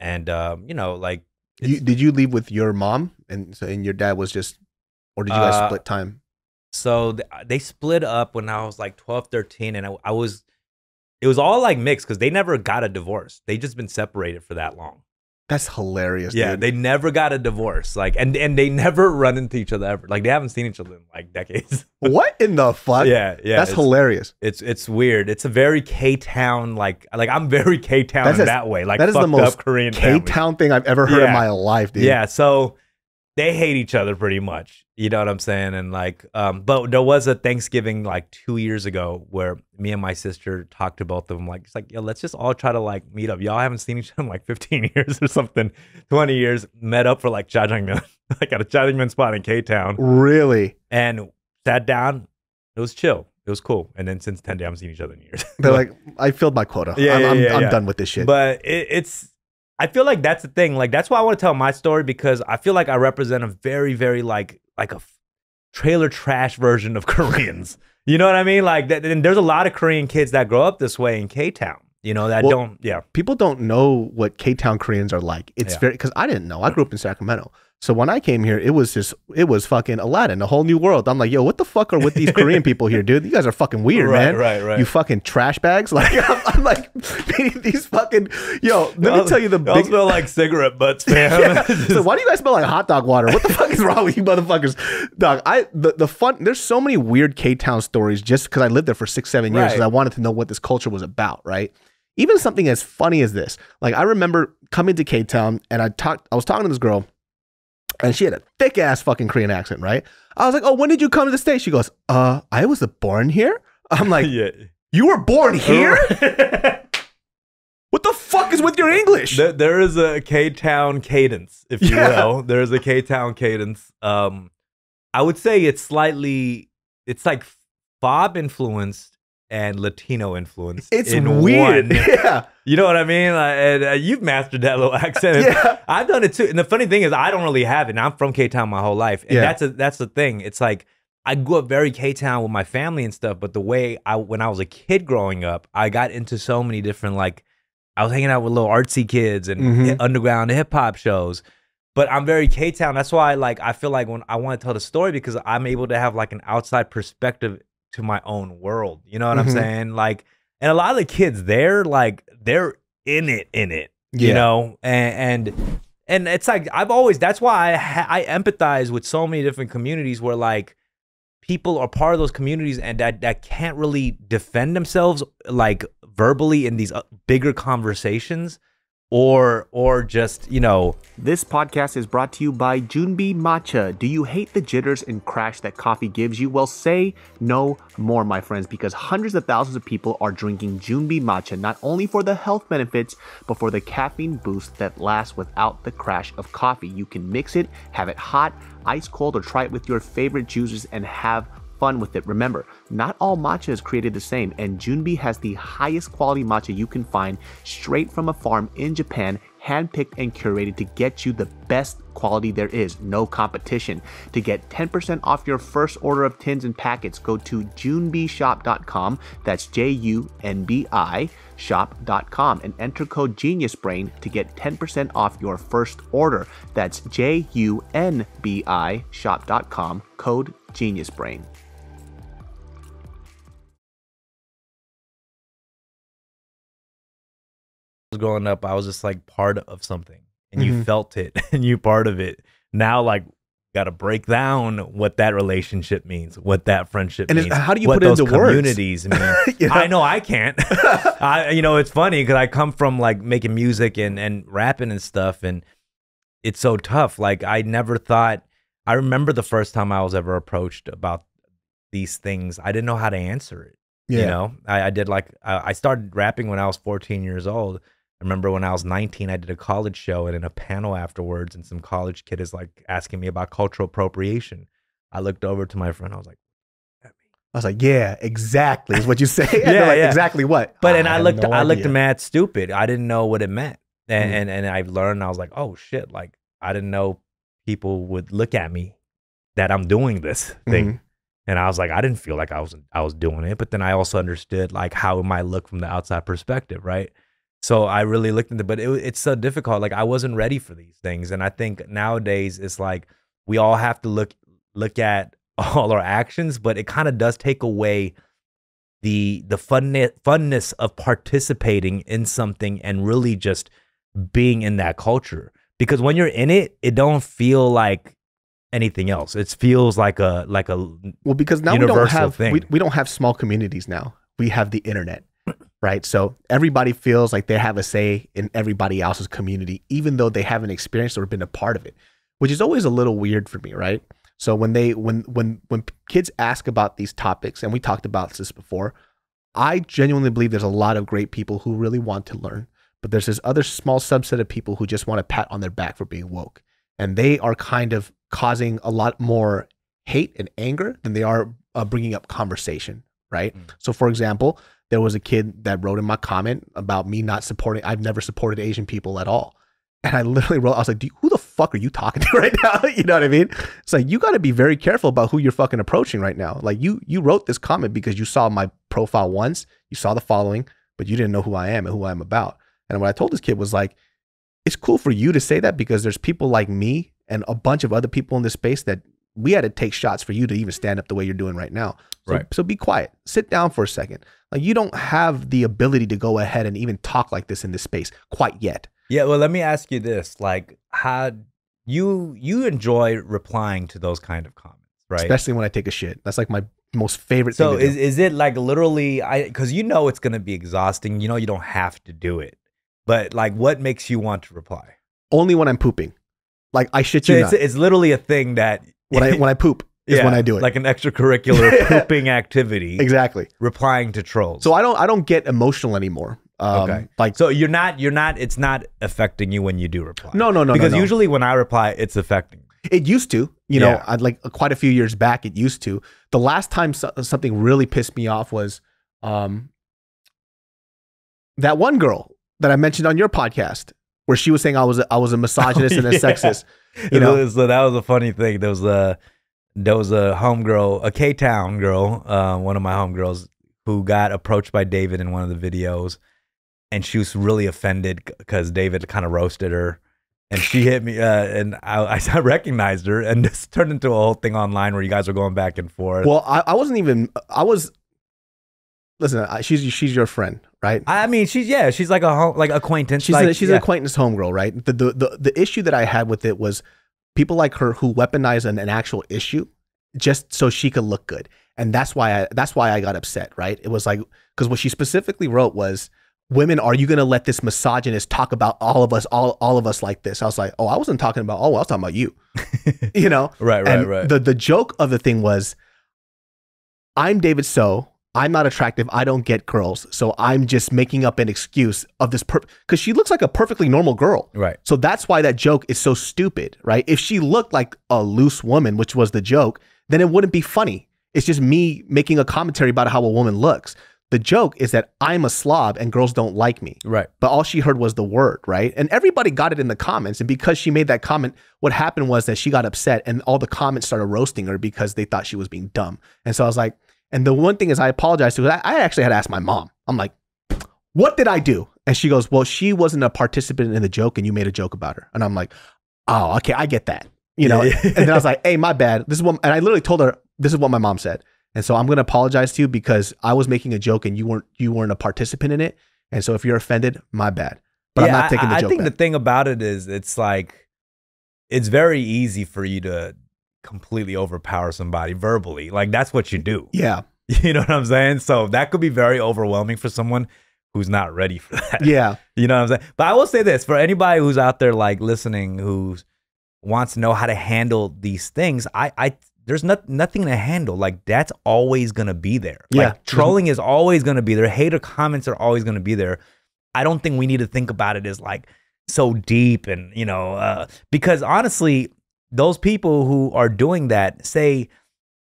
And you know, like,
did you leave with your mom and your dad was just, or did you guys split time?
So they split up when I was like 12, 13, and it was all like mixed because they never got a divorce. They just been separated for that long.
That's hilarious.
Yeah,
dude.
they never got a divorce. Like, and they never run into each other ever. Like, they haven't seen each other in like decades.
What in the fuck?
Yeah.
That's hilarious.
It's weird. It's a very K-Town, like I'm very K-Town in that way. Like,
that is the most
Korean
K-Town thing I've ever heard in my life, dude.
Yeah, so they hate each other pretty much. You know what I'm saying? And like, but there was a Thanksgiving like 2 years ago where me and my sister talked to both of them. Like, it's like, yo, let's just all try to like meet up. Y'all haven't seen each other in like 15 years or something, 20 years. Met up for like jjajangmyeon, like at a jjajangmyeon spot in K-Town.
Really?
And sat down. It was chill. It was cool. And then since 10 days, I haven't seen each other in years.
They're like, I filled my quota. I'm done with this shit.
But I feel like that's the thing. Like, that's why I want to tell my story, because I feel like I represent a very, very like a trailer trash version of Koreans. You know what I mean? Like, and there's a lot of Korean kids that grow up this way in K-Town. You know, that
people don't know what K-Town Koreans are like. It's very, because I didn't know. I grew up in Sacramento. So when I came here, it was fucking Aladdin, a whole new world. I'm like, yo, what the fuck are with these Korean people here, dude? You guys are fucking weird, man.
Right.
You fucking trash bags. Like, I'm like, meeting these fucking, yo, let me tell you the
big... smell like cigarette butts, man.
Yeah. So why do you guys smell like hot dog water? What the fuck is wrong with you motherfuckers? Dog, the fun, there's so many weird K-Town stories just because I lived there for 6-7 years because I wanted to know what this culture was about, right? Even something as funny as this. Like, I remember coming to K-Town and I was talking to this girl, and she had a thick ass fucking Korean accent, right? I was like, oh, when did you come to the States? She goes, I was born here. I'm like, you were born here? What the fuck is with your English?
There is a K-Town cadence, if you will. There is a K-Town cadence. I would say it's like Bob influenced and Latino influence.
It's weird. Yeah.
You know what I mean? And you've mastered that little accent.
Yeah.
I've done it too. And the funny thing is, I don't really have it. And I'm from K-Town my whole life. And that's the thing. It's like, I grew up very K-Town with my family and stuff, but the way when I was a kid growing up, I got into so many different, like, I was hanging out with little artsy kids and underground hip hop shows. But I'm very K-Town. That's why, like, I feel like when I want to tell the story, because I'm able to have like an outside perspective to my own world. You know what I'm saying? Like, and a lot of the kids there, like, they're in it, you know? And it's like, that's why I empathize with so many different communities where, like, people are part of those communities and that can't really defend themselves, like, verbally in these bigger conversations, or just, you know.
This podcast is brought to you by Junbi Matcha. Do you hate the jitters and crash that coffee gives you? Well, say no more, my friends, because hundreds of thousands of people are drinking Junbi Matcha, not only for the health benefits, but for the caffeine boost that lasts without the crash of coffee. You can mix it, have it hot, ice cold, or try it with your favorite juices and have fun with it. Remember, not all matcha is created the same, and Junbi has the highest quality matcha you can find straight from a farm in Japan, handpicked and curated to get you the best quality there is. No competition. To get 10% off your first order of tins and packets, go to junbishop.com. That's JUNBI shop.com and enter code GeniusBrain to get 10% off your first order. That's JUNBI shop.com, code GeniusBrain.
Growing up, I was just like part of something, and you felt it, and you part of it. Now, like, got to break down what that relationship means, what that friendship means.
How do you
what
put it
those
into
communities
words?
mean?
You know?
I know I can't. You know, it's funny because I come from like making music and rapping and stuff, and it's so tough. Like, I never thought. I remember the first time I was ever approached about these things. I didn't know how to answer it. Yeah. You know, I started rapping when I was 14 years old. I remember when I was 19, I did a college show, and in a panel afterwards, and some college kid is like asking me about cultural appropriation. I looked over to my friend. I was like,
yeah, exactly is what you say.
Yeah,
like,
yeah.
Exactly what?
But and I looked mad stupid. I didn't know what it meant. And I learned, I was like, oh shit, like, I didn't know people would look at me that I'm doing this thing. And I was like, I didn't feel like I was doing it. But then I also understood, like, how it might look from the outside perspective, right? So I really looked into it, but it's so difficult. Like, I wasn't ready for these things. And I think nowadays it's like we all have to look at all our actions, but it kind of does take away the funness of participating in something and really just being in that culture. Because when you're in it, it don't feel like anything else. It feels like a
well, because now
universal
we don't have small communities now. We have the internet. Right. So everybody feels like they have a say in everybody else's community, even though they haven't experienced or been a part of it, which is always a little weird for me. Right. So when kids ask about these topics, and we talked about this before, I genuinely believe there's a lot of great people who really want to learn, but there's this other small subset of people who just want a pat on their back for being woke. And they are kind of causing a lot more hate and anger than they are bringing up conversation. Right. So, for example, there was a kid that wrote in my comment about me not supporting. I've never supported Asian people at all. And I literally wrote, I was like, who the fuck are you talking to right now? You know what I mean? It's like, you got to be very careful about who you're fucking approaching right now. Like, you wrote this comment because you saw my profile once, you saw the following, but you didn't know who I am and who I'm about. And what I told this kid was like, it's cool for you to say that because there's people like me and a bunch of other people in this space that we had to take shots for you to even stand up the way you're doing right now. So,
right.
So be quiet. Sit down for a second. Like, you don't have the ability to go ahead and even talk like this in this space quite yet.
Yeah, well, let me ask you this. Like, how you enjoy replying to those kind of comments, right?
Especially when I take a shit. That's like my most favorite thing to do.
So is it like literally, because you know it's going to be exhausting. You know you don't have to do it. But like, what makes you want to reply?
Only when I'm pooping. Like, I shit you not.
It's literally a thing that...
When I poop is when I do it.
Like an extracurricular pooping activity.
Exactly.
Replying to trolls.
So I don't get emotional anymore.
Okay.
Like,
so you're not, it's not affecting you when you do reply.
No.
Because usually when I reply, it's affecting me.
It used to, you know, I'd like quite a few years back, it used to. The last time something really pissed me off was that one girl that I mentioned on your podcast where she was saying I was a misogynist and a sexist. You know,
so that was a funny thing. There was there was a homegirl, a Ktown girl, one of my homegirls, who got approached by David in one of the videos, and she was really offended because David kind of roasted her, and she hit me, and I recognized her, and this turned into a whole thing online where you guys were going back and forth.
Well, I wasn't even. I was. Listen, she's your friend, right?
I mean, she's like acquaintance.
She's
like,
an acquaintance homegirl, right? The issue that I had with it was people like her who weaponize an actual issue just so she could look good, and that's why I got upset, right? It was like, because what she specifically wrote was, "Women, are you gonna let this misogynist talk about all of us like this?" I was like, oh, I wasn't talking about. Oh, I was talking about you, you know?
Right.
The joke of the thing was, I'm David So. I'm not attractive. I don't get girls. So I'm just making up an excuse of this because she looks like a perfectly normal girl.
Right.
So that's why that joke is so stupid, right? If she looked like a loose woman, which was the joke, then it wouldn't be funny. It's just me making a commentary about how a woman looks. The joke is that I'm a slob and girls don't like me.
Right.
But all she heard was the word, right? And everybody got it in the comments. And because she made that comment, what happened was that she got upset and all the comments started roasting her because they thought she was being dumb. And so I was like, and the one thing is I apologized to her. I actually had to ask my mom. I'm like, what did I do? And she goes, well, she wasn't a participant in the joke and you made a joke about her. And I'm like, oh, okay, I get that. You know, and then I was like, hey, my bad. This is what, and I literally told her, this is what my mom said. And so I'm going to apologize to you because I was making a joke and you weren't a participant in it. And so if you're offended, my bad. But I'm not taking the joke
I think
back.
the thing about it is it's like, it's very easy for you to completely overpower somebody verbally. Like that's what you do.
Yeah.
You know what I'm saying? So that could be very overwhelming for someone who's not ready for that.
Yeah.
You know what I'm saying? But I will say this, for anybody who's out there like listening who wants to know how to handle these things, there's nothing to handle. Like that's always going to be there.
Yeah.
Like trolling is always going to be there. Hater comments are always going to be there. I don't think we need to think about it as like so deep and, you know, because honestly, those people who are doing that say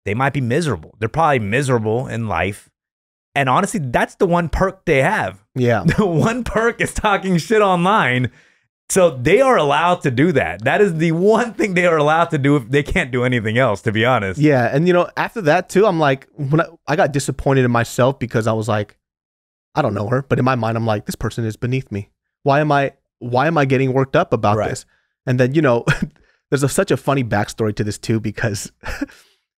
they might be miserable. They're probably miserable in life. And honestly, that's the one perk they have.
Yeah.
The one perk is talking shit online. So they are allowed to do that. That is the one thing they are allowed to do if they can't do anything else, to be honest.
Yeah. And, you know, after that, too, I'm like, when I got disappointed in myself because I was like, I don't know her. But in my mind, I'm like, this person is beneath me. Why am I getting worked up about this? And then, you know, there's such a funny backstory to this, too, because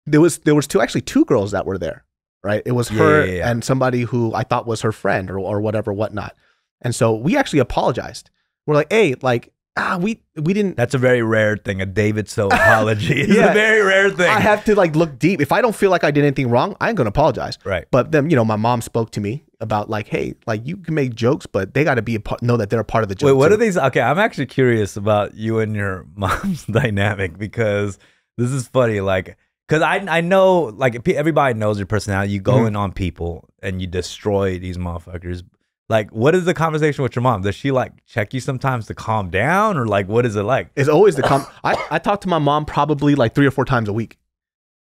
there was two girls that were there. Right. It was her and somebody who I thought was her friend or whatever, whatnot. And so we actually apologized. We're like, hey, like, we didn't.
That's a very rare thing. A David So apology is a very rare thing.
I have to like look deep. If I don't feel like I did anything wrong, I ain't going to apologize.
Right.
But then, you know, my mom spoke to me about like, hey, like you can make jokes, but they got to be know that they're a part of the joke.
Wait, what
too.
are these? Okay. I'm actually curious about you and your mom's dynamic because this is funny. Like, because I know, like, everybody knows your personality. You go in on people and you destroy these motherfuckers. Like, what is the conversation with your mom? Does she, like, check you sometimes to calm down? Or, like, what is it like?
It's always the I talk to my mom probably, like, 3 or 4 times a week.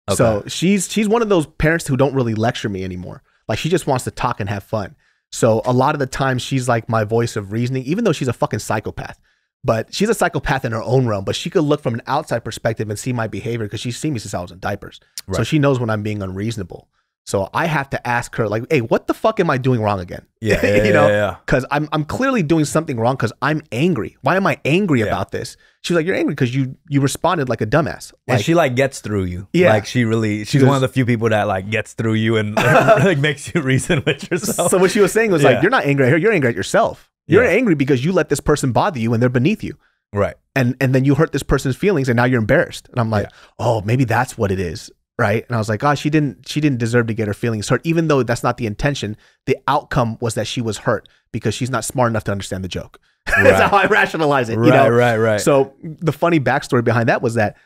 Okay. So she's one of those parents who don't really lecture me anymore. Like, she just wants to talk and have fun. So a lot of the time, she's, like, my voice of reasoning, even though she's a fucking psychopath. But she's a psychopath in her own realm, but she could look from an outside perspective and see my behavior because she's seen me since I was in diapers. Right. So she knows when I'm being unreasonable. So I have to ask her, like, hey, what the fuck am I doing wrong again?
Yeah,
you know, because I'm clearly doing something wrong because I'm angry. Why am I angry about this? She's like, you're angry because you responded like a dumbass. Like,
and she like gets through you.
Yeah.
Like she's one of the few people that like gets through you and like makes you reason with yourself.
So what she was saying was like, you're not angry at her, you're angry at yourself. You're angry because you let this person bother you and they're beneath you.
Right.
And then you hurt this person's feelings and now you're embarrassed. And I'm like, oh, maybe that's what it is. Right. And I was like, oh, she didn't deserve to get her feelings hurt, even though that's not the intention. The outcome was that she was hurt because she's not smart enough to understand the joke. Right. That's how I rationalize it.
Right,
you know?
right.
So the funny backstory behind that was that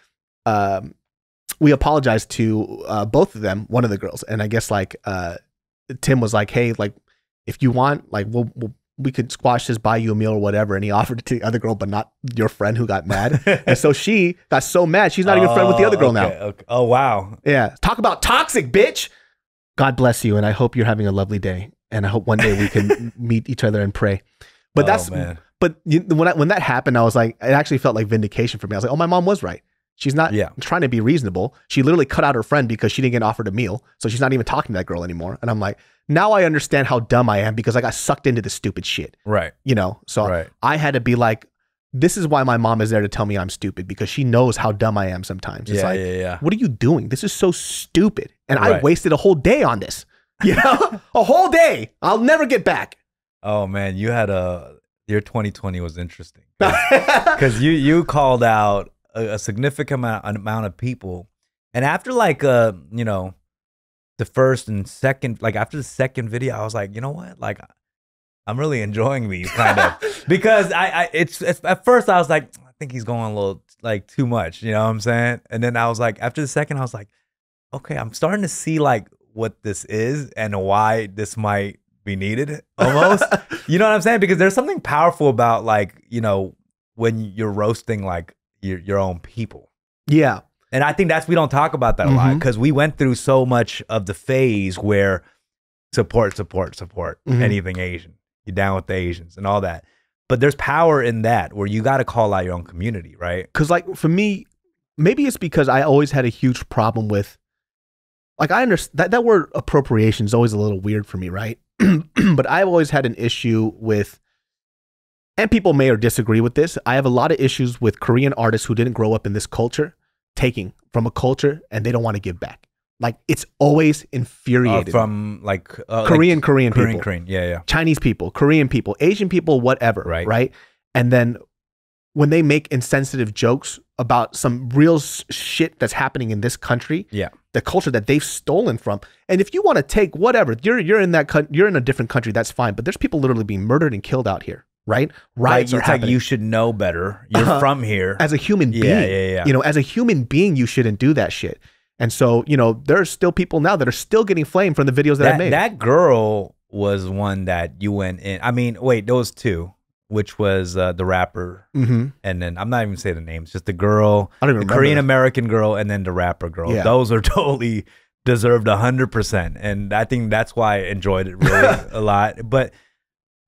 we apologized to both of them, one of the girls. And I guess like Tim was like, hey, like if you want, like we could squash this, buy you a meal or whatever. And he offered it to the other girl, but not your friend who got mad. And so she got so mad, she's not even friend with the other girl now.
Okay. Oh, wow.
Yeah. Talk about toxic, bitch. God bless you. And I hope you're having a lovely day. And I hope one day we can meet each other and pray. But when that happened, I was like, it actually felt like vindication for me. I was like, oh, my mom was right. She's not trying to be reasonable. She literally cut out her friend because she didn't get offered a meal. So she's not even talking to that girl anymore. And I'm like, now I understand how dumb I am because I got sucked into this stupid shit.
Right.
You know, so I had to be like, this is why my mom is there to tell me I'm stupid, because she knows how dumb I am sometimes. It's like, what are you doing? This is so stupid. And I wasted a whole day on this. You know, a whole day. I'll never get back.
Oh man, you had your 2020 was interesting because you called out a significant amount of people, and after like you know, the first and second, like after the second video, I was like, you know what, like I'm really enjoying these kind of because it's at first I was like, I think he's going a little like too much, you know what I'm saying? And then I was like, after the second, I was like, okay, I'm starting to see like what this is and why this might be needed almost. You know what I'm saying? Because there's something powerful about like, you know, when you're roasting like your own people.
Yeah.
And I think we don't talk about that a lot because we went through so much of the phase where support, anything Asian. You're down with the Asians and all that. But there's power in that where you got to call out your own community, right?
Because like for me, maybe it's because I always had a huge problem with, like I understand that word appropriation is always a little weird for me, right? But I've always had an issue with, and people may or disagree with this, I have a lot of issues with Korean artists who didn't grow up in this culture, taking from a culture and they don't want to give back. Like it's always infuriating.
From like
Korean people.
Yeah.
Chinese people, Korean people, Asian people, whatever. Right. And then when they make insensitive jokes about some real shit that's happening in this country, the culture that they've stolen from. And if you want to take whatever, you're in a different country, that's fine. But there's people literally being murdered and killed out here. Right? Riots are happening.
Like you should know better. You're from here.
As a human being. You know, as a human being, you shouldn't do that shit. And so, you know, there are still people now that are still getting flamed from the videos that I made.
That girl was one that you went in. I mean, wait, those two, which was the rapper. And then I'm not even saying the names, just the girl, the Korean American girl, and then the rapper girl. Yeah. Those are totally deserved 100%. And I think that's why I enjoyed it really a lot. But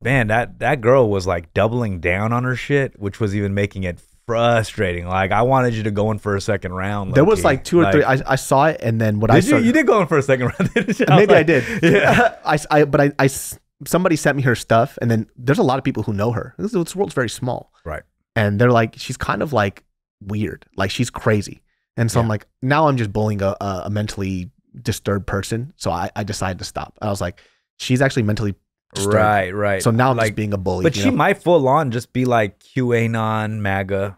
man, that girl was like doubling down on her shit, which was even making it frustrating. Like I wanted you to go in for a second round.
There was like two or three. I saw it, and then
you did go in for a second round.
Maybe I did. Yeah. But somebody sent me her stuff, and then there's a lot of people who know her. This world's very small,
right?
And they're like, she's kind of like weird, like she's crazy. And so I'm like, now I'm just bullying a mentally disturbed person. So I decided to stop. I was like, she's actually mentally disturbed.
Right.
So now I'm just being a bully.
But she might full on just be like QAnon, MAGA.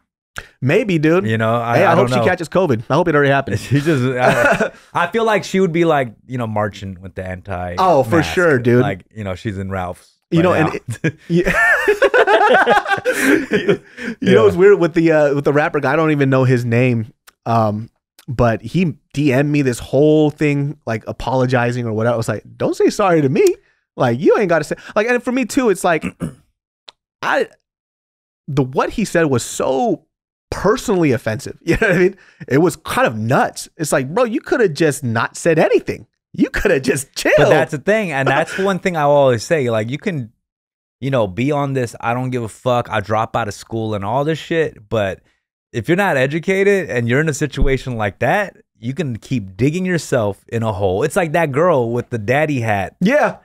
Maybe, dude.
You know,
I hope she catches COVID. I hope it already happened.
She just, I feel like she would be like, you know, marching with the anti.
Oh, for sure, dude.
Like, you know, she's in Ralph's.
You know, and you know, it's weird with the rapper guy. I don't even know his name. But he DM'd me this whole thing, like apologizing or whatever. I was like, don't say sorry to me. Like, you ain't got to say, like, and for me too, it's like, what he said was so personally offensive. You know what I mean? It was kind of nuts. It's like, bro, you could have just not said anything. You could have just chilled.
But that's the thing. And that's one thing I always say, like, you can, you know, be on this, I don't give a fuck, I drop out of school and all this shit. But if you're not educated and you're in a situation like that, you can keep digging yourself in a hole. It's like that girl with the daddy hat.
Yeah.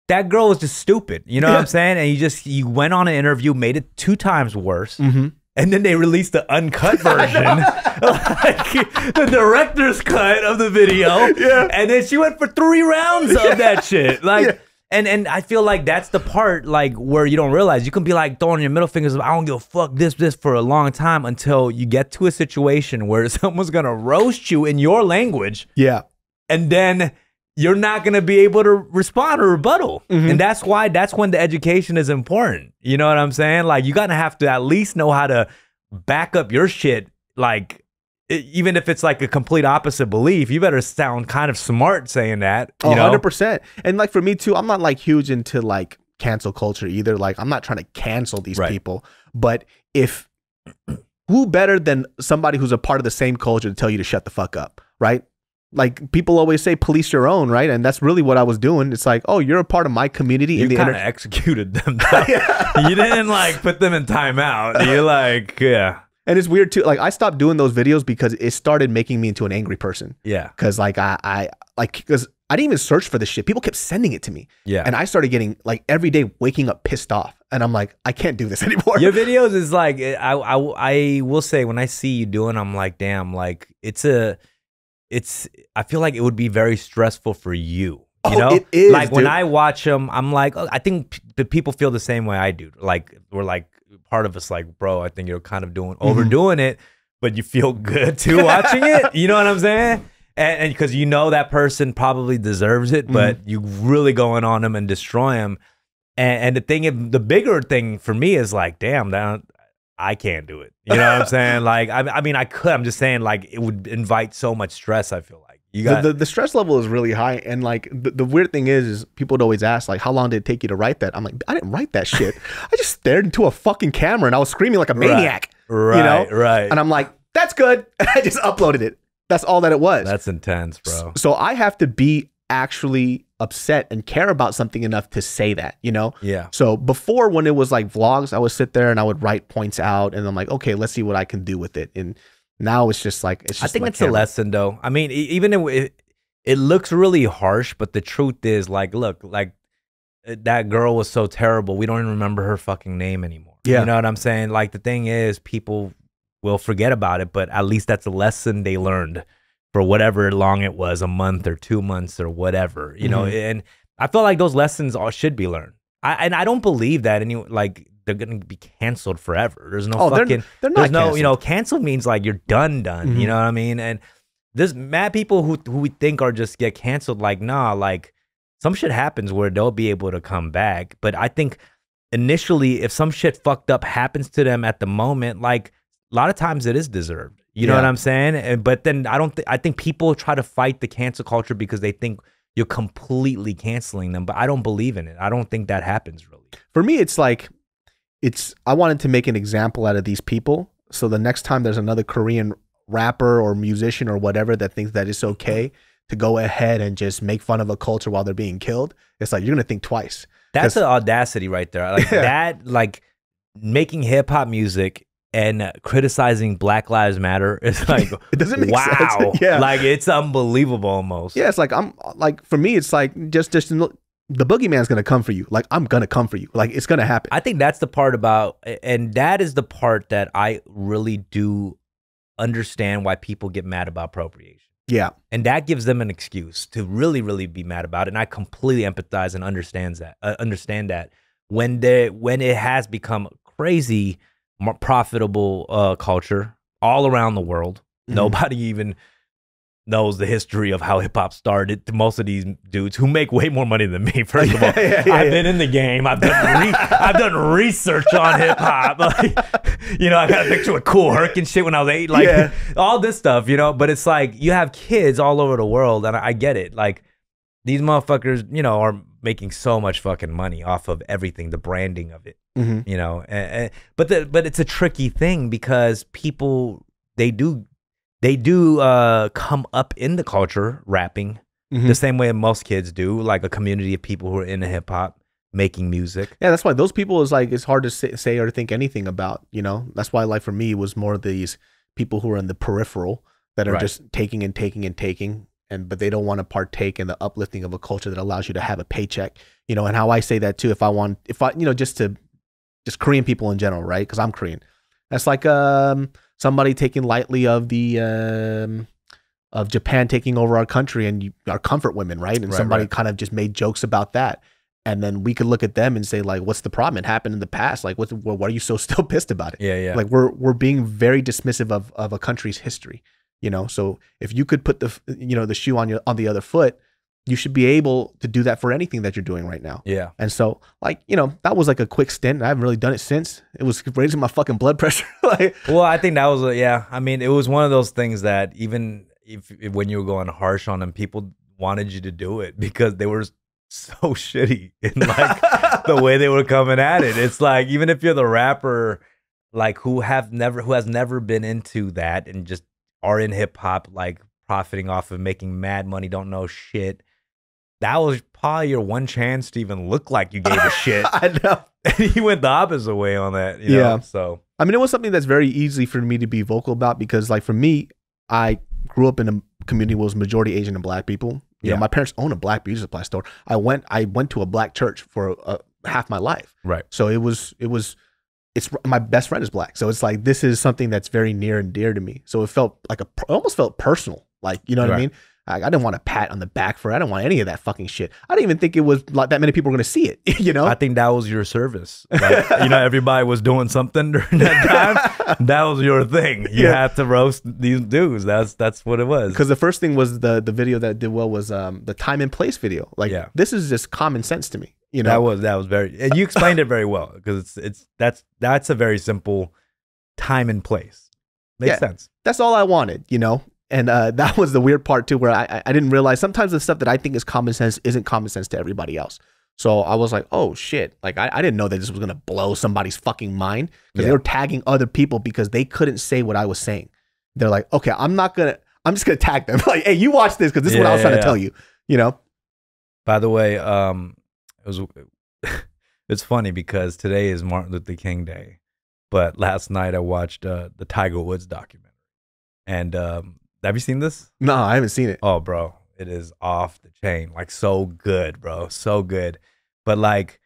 That girl was just stupid. You know what I'm saying? And you went on an interview, made it 2 times worse. And then they released the uncut version, like the director's cut of the video. And then she went for 3 rounds of that shit. Like, and I feel like that's the part like where you don't realize you can be like throwing your middle fingers. I don't give a fuck this for a long time until you get to a situation where someone's gonna roast you in your language. And then you're not going to be able to respond or rebuttal. And that's when the education is important. You know what I'm saying? Like, you got to have to at least know how to back up your shit. Like, even if it's like a complete opposite belief, you better sound kind of smart saying that. You know?
100%. And like for me too, I'm not like huge into like cancel culture either. Like, I'm not trying to cancel these people. But who better than somebody who's a part of the same culture to tell you to shut the fuck up, right? Like, people always say police your own, right? And that's really what I was doing. It's like, oh, you're a part of my community.
You kind of executed them. You didn't like put them in timeout. You're like,
And it's weird too. Like I stopped doing those videos because it started making me into an angry person.
Yeah.
Cause like because I didn't even search for this shit. People kept sending it to me.
Yeah.
And I started getting like every day waking up pissed off. And I'm like, I can't do this anymore.
Your videos is like, I will say when I see you doing, I'm like, damn, like I feel like it would be very stressful for you. You know,
it is,
like when
dude.
I watch them, I'm like, oh, I think the people feel the same way I do. Like we're like, part of us like, bro, I think you're kind of overdoing it, but you feel good too watching it. You know what I'm saying? And because you know that person probably deserves it, but you really going on them and destroy them. And the bigger thing for me is like, damn, I can't do it. You know what I'm saying? Like, I mean, I could. I'm just saying, like, it would invite so much stress. I feel like you got
the stress level is really high, and like the weird thing is people would always ask like, how long did it take you to write that? I'm like, I didn't write that shit. I just stared into a fucking camera and I was screaming like a maniac.
Right,
you know?
right.
And I'm like, that's good. And I just uploaded it. That's all that it was.
That's intense, bro.
So I have to be actually upset and care about something enough to say that, you know?
Yeah.
So before, when it was like vlogs, I would sit there and I would write points out and I'm like, okay, let's see what I can do with it. And now it's just like, it's just
I think
like
it's a lesson though. I mean, even it looks really harsh, but the truth is like, look, like that girl was so terrible. We don't even remember her fucking name anymore.
Yeah.
You know what I'm saying? Like the thing is people will forget about it, but at least that's a lesson they learned for whatever long it was, a month or 2 months or whatever, you know. And I feel like those lessons all should be learned. I don't believe that like they're gonna be canceled forever. There's no fucking
they're not
there's no
canceled.
you know, cancel means like you're done. You know what I mean? And there's mad people who we think are just get canceled. Like nah, like some shit happens where they'll be able to come back. But I think initially, if some shit fucked up happens to them at the moment, like a lot of times it is deserved. You know what I'm saying? But then I think people try to fight the cancel culture because they think you're completely canceling them. But I don't believe in it. I don't think that happens really.
For me, it's like, I wanted to make an example out of these people. So the next time there's another Korean rapper or musician or whatever that thinks that it's okay to go ahead and just make fun of a culture while they're being killed, it's like, you're going to think twice.
That's the audacity right there. Like that, like making hip hop music and criticizing Black Lives Matter is like,
it doesn't make
wow.
sense. Yeah.
Like it's unbelievable almost.
Yeah. It's like, for me, it's like, just the boogeyman's going to come for you. Like, I'm going to come for you. Like, it's going to happen.
I think that's the part about, and that is the part that I really do understand why people get mad about appropriation.
Yeah.
And that gives them an excuse to really, really be mad about it. And I completely empathize and understand that when it has become crazy, more profitable culture all around the world. Nobody even knows the history of how hip hop started. To most of these dudes who make way more money than me. First of all, I've been in the game. I've done research on hip hop. Like, you know, I got a picture with Cool Herc and shit when I was 8. Like all this stuff, you know. But it's like you have kids all over the world, and I get it. Like these motherfuckers, you know, are making so much fucking money off of everything, the branding of it. You know, but it's a tricky thing because people they do come up in the culture rapping the same way most kids do, like a community of people who are into hip hop making music.
Yeah, that's why those people is like, it's hard to say or think anything about, you know. That's why, like, for me, it was more of these people who are in the peripheral that are just taking and taking and taking, but they don't want to partake in the uplifting of a culture that allows you to have a paycheck, you know. And how I say that too, if I you know, just Korean people in general, right? Because I'm Korean. That's like somebody taking lightly of the of Japan taking over our country and our comfort women, right? And somebody kind of just made jokes about that, and then we could look at them and say like, "What's the problem? It happened in the past. Like, what are you so still pissed about it?"
Yeah.
Like we're being very dismissive of a country's history, you know. So if you could put the shoe on the other foot, you should be able to do that for anything that you're doing right now.
Yeah.
And so, like, you know, that was like a quick stint. I haven't really done it since. It was raising my fucking blood pressure.
Well, I think that was I mean, it was one of those things that even if when you were going harsh on them, people wanted you to do it because they were so shitty in like the way they were coming at it. It's like, even if you're the rapper, like who has never been into that and just are in hip hop, like profiting off of making mad money, don't know shit. that was probably your one chance to even look like you gave a shit.
I know.
And he went the opposite way on that. You know? So
I mean, it was something that's very easy for me to be vocal about because, like, for me, I grew up in a community where it was majority Asian and black people. You know, my parents own a black beauty supply store. I went to a black church for half my life.
Right.
So it's my best friend is black. So it's like, this is something that's very near and dear to me. So it felt like it almost felt personal. Like, you know what I mean? I didn't want a pat on the back for it. I didn't want any of that fucking shit. I didn't even think it was like that many people were going to see it, you know?
I think that was your service. Like, you know, everybody was doing something during that time. That was your thing. You had to roast these dudes. That's what it was.
Because the first thing was the video that did well was the time and place video. Like, this is just common sense to me. You know?
That was very, and you explained it very well because that's a very simple time and place. Makes sense.
That's all I wanted, you know? And that was the weird part too, where I didn't realize sometimes the stuff that I think is common sense isn't common sense to everybody else. So I was like, oh shit. Like I didn't know that this was going to blow somebody's fucking mind because they were tagging other people because they couldn't say what I was saying. They're like, okay, I'm just going to tag them. Like, hey, you watch this because this is what I was trying to tell you, you know?
By the way, it's funny because today is Martin Luther King Day, but last night I watched the Tiger Woods documentary. And have you seen this?
No, I haven't seen it.
Oh, bro, it is off the chain. Like, so good, bro. So good. But like,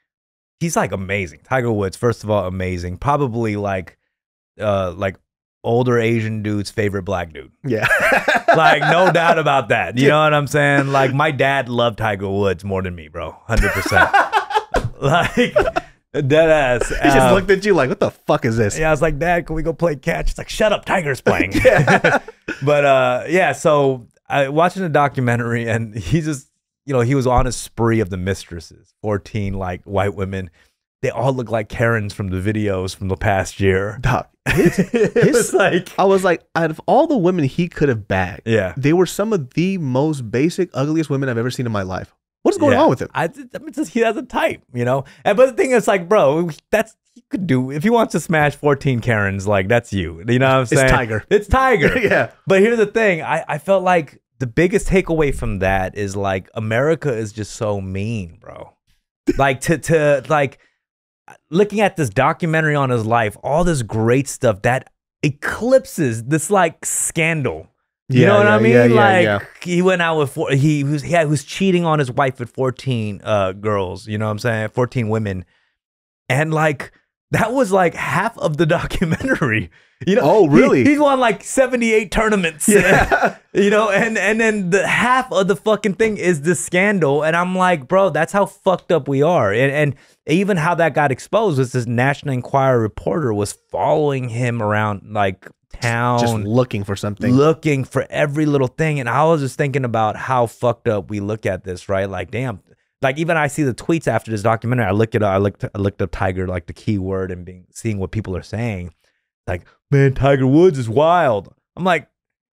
he's like amazing. Tiger Woods, first of all, amazing. Probably like older Asian dude's favorite black dude.
Yeah.
Like, no doubt about that. You know what I'm saying? Like, my dad loved Tiger Woods more than me, bro. 100%. Like, dead ass.
He just looked at you like, what the fuck is this?
Yeah, I was like, Dad, can we go play catch? It's like, shut up, Tiger's playing. But yeah, so I watching the documentary and he just, you know, he was on a spree of the mistresses, 14 like white women. They all look like Karens from the videos from the past year.
Doc,
It's like,
I was like, out of all the women he could have bagged, they were some of the most basic, ugliest women I've ever seen in my life. What's going on with him?
I mean, just, he has a type, you know? And, but the thing is, like, bro, he could do, if he wants to smash 14 Karens, like, that's you. You know what I'm saying?
It's Tiger.
It's Tiger.
Yeah.
But here's the thing. I felt like the biggest takeaway from that is, like, America is just so mean, bro. Like, to like, looking at this documentary on his life, all this great stuff that eclipses this, like, scandal. You know what I mean? He went out with he was cheating on his wife with 14 girls, you know what I'm saying? 14 women. And like that was like half of the documentary. You know,
oh really?
He won like 78 tournaments. Yeah. You know, and then the half of the fucking thing is the scandal. And I'm like, bro, that's how fucked up we are. And even how that got exposed was this National Enquirer reporter was following him around like town,
just looking for something,
looking for every little thing. And I was just thinking about how fucked up we look at this, right? Like, damn, like even I see the tweets after this documentary. I looked up Tiger, like the keyword, and seeing what people are saying. Like, man, Tiger Woods is wild. I'm like,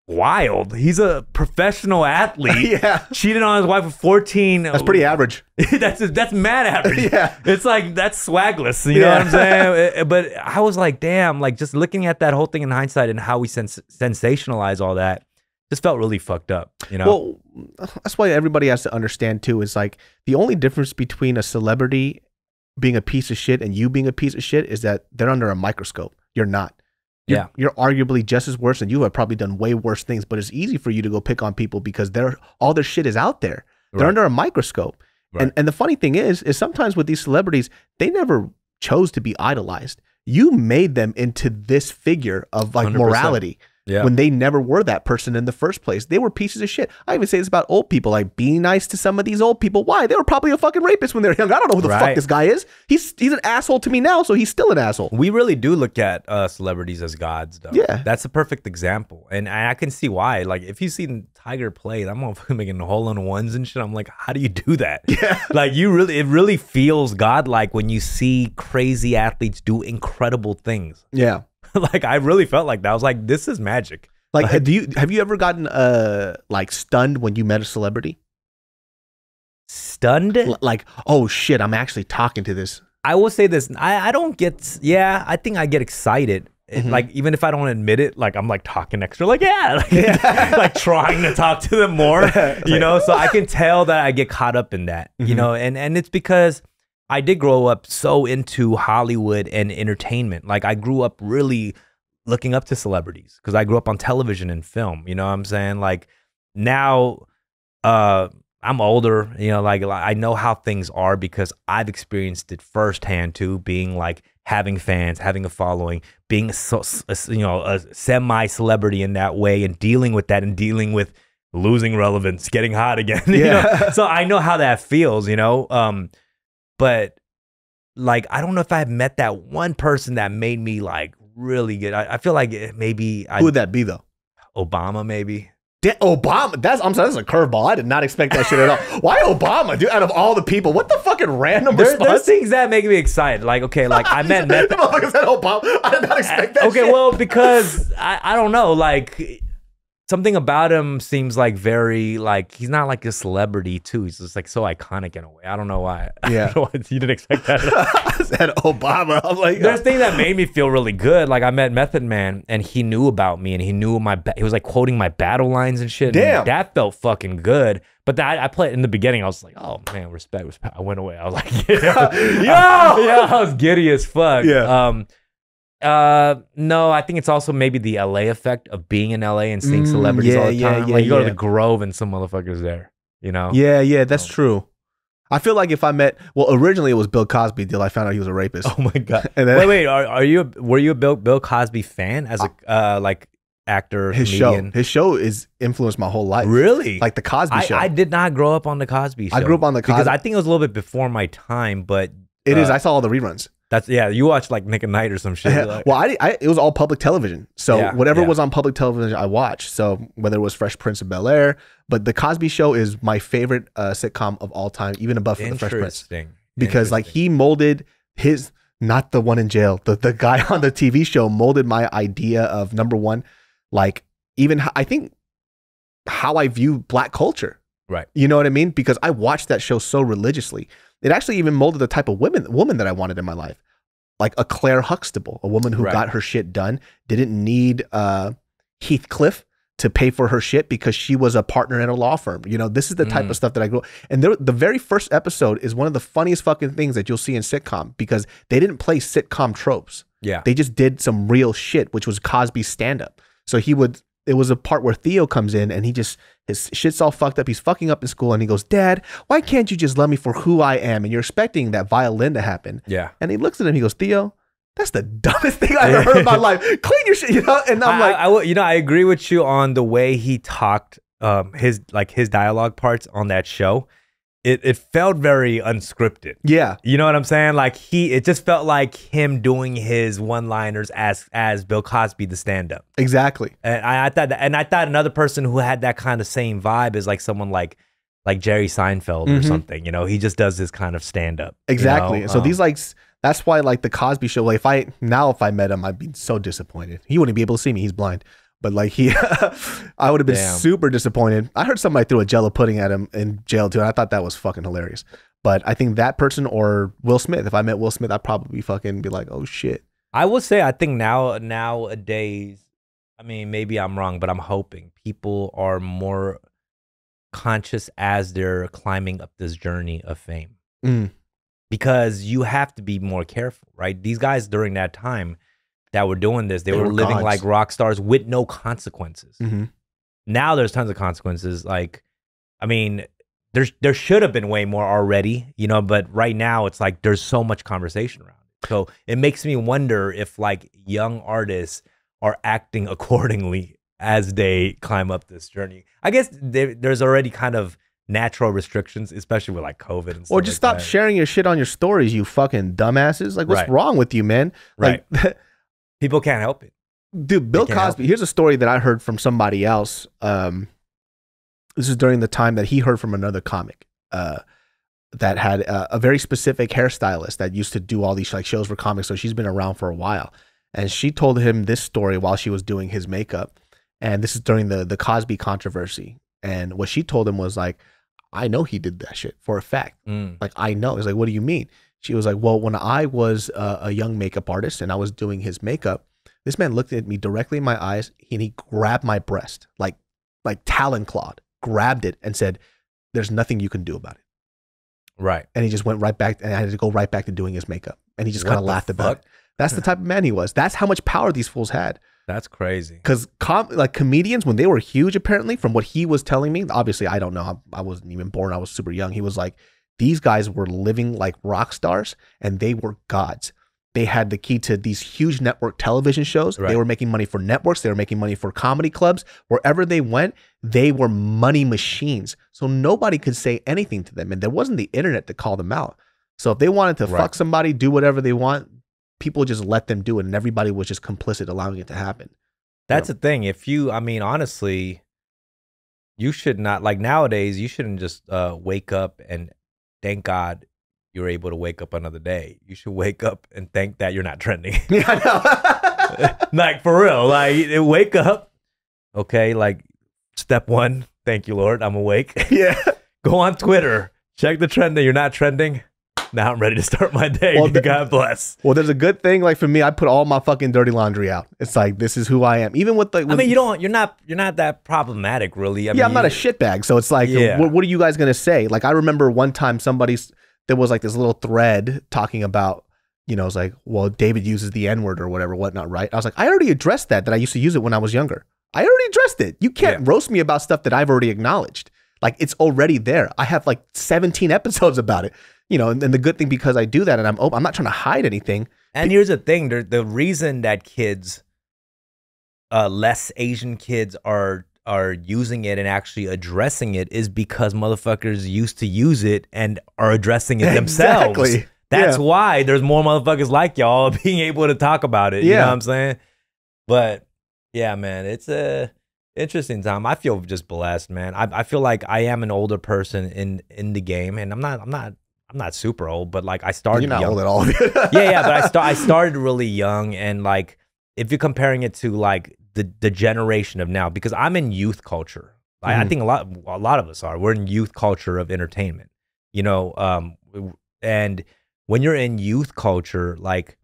wild? He's a professional athlete. Cheated on his wife with 14.
That's pretty average.
that's mad average. It's like, that's swagless. You know what I'm saying? But I was like, damn, like just looking at that whole thing in hindsight and how we sensationalize all that, just felt really fucked up. You know?
Well, that's why everybody has to understand too, is like the only difference between a celebrity being a piece of shit and you being a piece of shit is that they're under a microscope. You're not. You're arguably just as worse, and you have probably done way worse things, but it's easy for you to go pick on people because all their shit is out there. They're under a microscope. And the funny thing is sometimes with these celebrities, they never chose to be idolized. You made them into this figure of like 100%. Morality. When they never were that person in the first place. They were pieces of shit. I even say this about old people, like be nice to some of these old people. Why? They were probably a fucking rapist when they were young. I don't know who the fuck this guy is. He's an asshole to me now, so he's still an asshole.
We really do look at celebrities as gods, though.
Yeah.
That's a perfect example. And I can see why. Like, if you've seen Tiger play, I'm motherfucking making hole-in-ones and shit. I'm like, how do you do that?
Yeah.
Like, it really feels godlike when you see crazy athletes do incredible things.
Yeah.
Like, I really felt like that. I was like, this is magic.
Like, have you ever gotten like stunned when you met a celebrity?
Stunned?
Like, oh shit, I'm actually talking to this.
I will say this. I don't get, I think I get excited like even if I don't admit it, like I'm like talking extra, like like trying to talk to them more, you know. So I can tell that I get caught up in that, you know, and it's because I did grow up so into Hollywood and entertainment. Like I grew up really looking up to celebrities because I grew up on television and film. You know what I'm saying? Like now, I'm older, you know, like I know how things are because I've experienced it firsthand too, being like having fans, having a following, being you know, a semi-celebrity in that way and dealing with that and dealing with losing relevance, getting hot again. You know? So I know how that feels, you know. But like I don't know if I've met that one person that made me like really good. I feel like maybe
who would that be though?
Obama, maybe.
Obama, I'm sorry, that's a curveball. I did not expect that shit at all. Why Obama, dude? Out of all the people, what the fucking random response?
There's things that make me excited. Like, okay, like I met
Obama. I did not expect that.
Okay,
shit.
well, because I don't know, like something about him seems like very like he's not like a celebrity too. He's just like so iconic in a way. I don't know why.
Yeah,
you didn't expect that.
I said Obama. I'm like,
there's things that made me feel really good. Like I met Method Man and he knew about me and he knew he was like quoting my battle lines and shit.
Damn,
and that felt fucking good. But that I played in the beginning. I was like, oh man, respect. I went away. I was like, yeah, I was giddy as fuck.
Yeah.
No, I think it's also maybe the LA effect of being in LA and seeing celebrities all the time. Like you go to the Grove and some motherfuckers there, you know?
Yeah, that's true. I feel like if I met, well, originally it was Bill Cosby till I found out he was a rapist.
Oh my god! And then, wait, were you a Bill Cosby fan as a like actor, comedian?
His show is influenced my whole life.
Really?
Like the Cosby Show.
I did not grow up on the Cosby Show.
I grew up on the Cosby
because I think it was a little bit before my time, but
it is. I saw all the reruns.
That's you watched like Nick at Night or some shit. Like.
Well, it was all public television. So whatever was on public television, I watched. So whether it was Fresh Prince of Bel-Air, but the Cosby Show is my favorite sitcom of all time, even above the Fresh Prince. Because like he molded his, not the one in jail, the guy on the TV show molded my idea of, number one, like even I think how I view black culture.
Right.
You know what I mean? Because I watched that show so religiously. It actually even molded the type of woman that I wanted in my life. Like a Claire Huxtable, a woman who got her shit done, didn't need Heathcliff to pay for her shit because she was a partner in a law firm. You know, this is the type of stuff that I grew up. And the very first episode is one of the funniest fucking things that you'll see in sitcom because they didn't play sitcom tropes.
Yeah.
They just did some real shit, which was Cosby's stand-up. So it was a part where Theo comes in and his shit's all fucked up. He's fucking up in school and he goes, Dad, why can't you just love me for who I am? And you're expecting that violin to happen.
Yeah.
And he looks at him, he goes, Theo, that's the dumbest thing I've ever heard in my life. Clean your shit, you know? And I'm
I agree with you on the way he talked, his dialogue parts on that show. It felt very unscripted.
Yeah.
You know what I'm saying? Like it just felt like him doing his one-liners as Bill Cosby, the stand-up.
Exactly.
And I thought another person who had that kind of same vibe is like someone like Jerry Seinfeld or something. You know, he just does this kind of stand-up.
Exactly.
You know?
So these that's why like the Cosby Show, like if I met him, I'd be so disappointed. He wouldn't be able to see me. He's blind. But like I would have been super disappointed. I heard somebody threw a Jello pudding at him in jail too, and I thought that was fucking hilarious. But I think that person or Will Smith, if I met Will Smith, I'd probably fucking be like, oh shit.
I will say, I think nowadays, I mean, maybe I'm wrong, but I'm hoping people are more conscious as they're climbing up this journey of fame. Because you have to be more careful, right? These guys during that time that were doing this, they were living gods. Like rock stars with no consequences. Now there's tons of consequences. Like, I mean, there should have been way more already, you know, but right now it's like there's so much conversation around it. So it makes me wonder if like young artists are acting accordingly as they climb up this journey. I guess there's already kind of natural restrictions, especially with like COVID and stuff.
Or just stop sharing your shit on your stories, you fucking dumbasses. Like, what's wrong with you, man? Like,
people can't help it.
Dude, Bill Cosby, here's a story that I heard from somebody else. This is during the time that he heard from another comic that had a very specific hairstylist that used to do all these like shows for comics. So she's been around for a while. And she told him this story while she was doing his makeup. And this is during the Cosby controversy. And what she told him was like, I know he did that shit for a fact. Like, I know. He's like, what do you mean? She was like, well, when I was a young makeup artist and I was doing his makeup, This man looked at me directly in my eyes and he grabbed my breast, like talon clawed, grabbed it and said, "There's nothing you can do about it."
Right.
And he just went right back, and I had to go right back to doing his makeup. And he just kind of laughed about it. That's the type of man he was. That's how much power these fools had.
That's crazy.
Because like comedians, when they were huge, apparently, from what he was telling me, obviously I don't know, I wasn't even born, I was super young. He was like, these guys were living like rock stars and they were gods. They had the key to these huge network television shows. Right. They were making money for networks. They were making money for comedy clubs. Wherever they went, they were money machines. So nobody could say anything to them. And there wasn't the internet to call them out. So if they wanted to fuck somebody, do whatever they want, people just let them do it. And everybody was just complicit, allowing it to happen.
That's the thing. If you, I mean, honestly, you should not, like nowadays, you shouldn't just wake up and thank God you're able to wake up another day. You should wake up and thank that you're not trending.
Yeah, I know.
Like for real, like wake up. Okay, like step one, thank you, Lord, I'm awake.
Yeah.
Go on Twitter, check the trend that you're not trending. Now I'm ready to start my day. Well, God bless.
Well, there's a good thing. Like for me, I put all my fucking dirty laundry out. It's like, this is who I am. Even with like,
I mean, you're not that problematic, really. I mean,
I'm not a shitbag. So it's like, what are you guys gonna say? Like I remember one time there was like this little thread talking about, you know, it's like, well, David uses the N-word or whatever, whatnot, right? I was like, I already addressed that I used to use it when I was younger. I already addressed it. You can't roast me about stuff that I've already acknowledged. Like it's already there. I have like 17 episodes about it. You know, and the good thing, because I do that and I'm not trying to hide anything.
And here's the thing, the reason that kids, less Asian kids are using it and actually addressing it is because motherfuckers used to use it and are addressing it themselves.
Exactly.
That's why there's more motherfuckers like y'all being able to talk about it. You know what I'm saying? But yeah, man, it's a interesting time. I feel just blessed, man. I feel like I am an older person in the game, and I'm not super old, but like I started.
You're not
young.
old at all.
yeah, but I started really young, and like if you're comparing it to like the generation of now, because I'm in youth culture. I think a lot of us are. We're in youth culture of entertainment, you know. And when you're in youth culture, like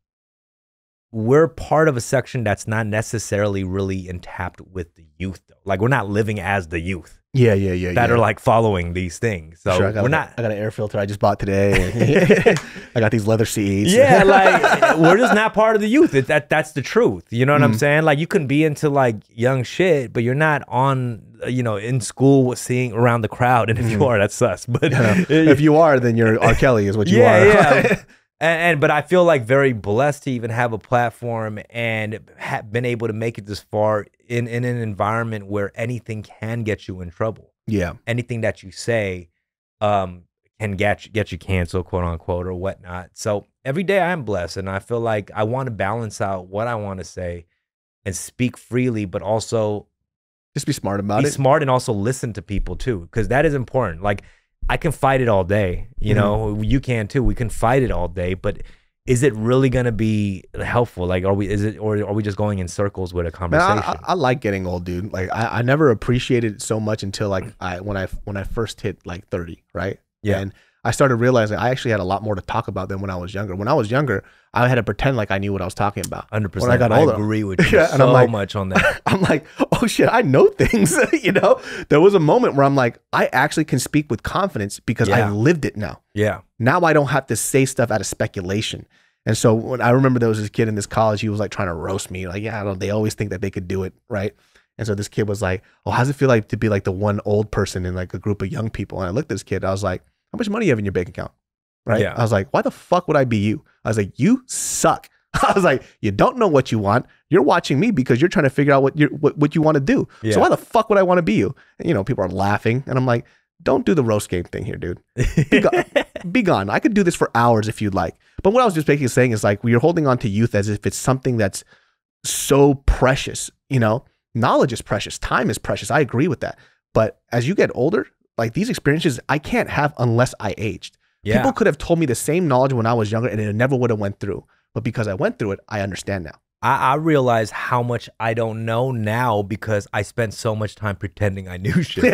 we're part of a section that's not necessarily really intact with the youth, though. Like we're not living as the youth.
Yeah.
That are like following these things. So
sure,
we're not.
I got an air filter I just bought today. I got these leather seats.
Yeah, like we're just not part of the youth. That's the truth. You know what I'm saying? Like you can be into like young shit, but you're not on, you know, in school seeing around the crowd. And if you are, that's sus. But
if you are, then you're R. Kelly is what you are.
Yeah. But I feel like very blessed to even have a platform and have been able to make it this far in an environment where anything can get you in trouble.
Yeah.
Anything that you say can get you canceled, quote unquote, or whatnot. So every day I am blessed, and I feel like I want to balance out what I want to say and speak freely, but also
just be smart about it.
Be smart and also listen to people too, because that is important. Like I can fight it all day, you know, you can too. We can fight it all day, but is it really going to be helpful? Like, or are we just going in circles with a conversation?
Man, I like getting old, dude. Like I never appreciated it so much until like when I first hit like 30, right?
Yeah.
And I started realizing I actually had a lot more to talk about than when I was younger. When I was younger, I had to pretend like I knew what I was talking about.
100%.
When I got older,
I agree with you so much on that.
I'm like, oh shit, I know things. You know, there was a moment where I'm like, I actually can speak with confidence because I lived it now.
Yeah.
Now I don't have to say stuff out of speculation. And so when I remember there was this kid in this college, he was like trying to roast me. Like, yeah, they always think that they could do it, right? And so this kid was like, oh, how's it feel like to be like the one old person in like a group of young people? And I looked at this kid, I was like, how much money you have in your bank account? Right?
Yeah.
I was like, why the fuck would I be you? I was like, you suck. I was like, you don't know what you want. You're watching me because you're trying to figure out what you want to do. Yeah. So why the fuck would I want to be you? And, you know, people are laughing. And I'm like, don't do the roast game thing here, dude. Be gone. I could do this for hours if you'd like. But what I was just basically saying is like, we're holding on to youth as if it's something that's so precious. You know, knowledge is precious. Time is precious. I agree with that. But as you get older, like these experiences, I can't have unless I aged. Yeah. People could have told me the same knowledge when I was younger and it never would have went through. But because I went through it, I understand now.
I realize how much I don't know now because I spent so much time pretending I knew shit.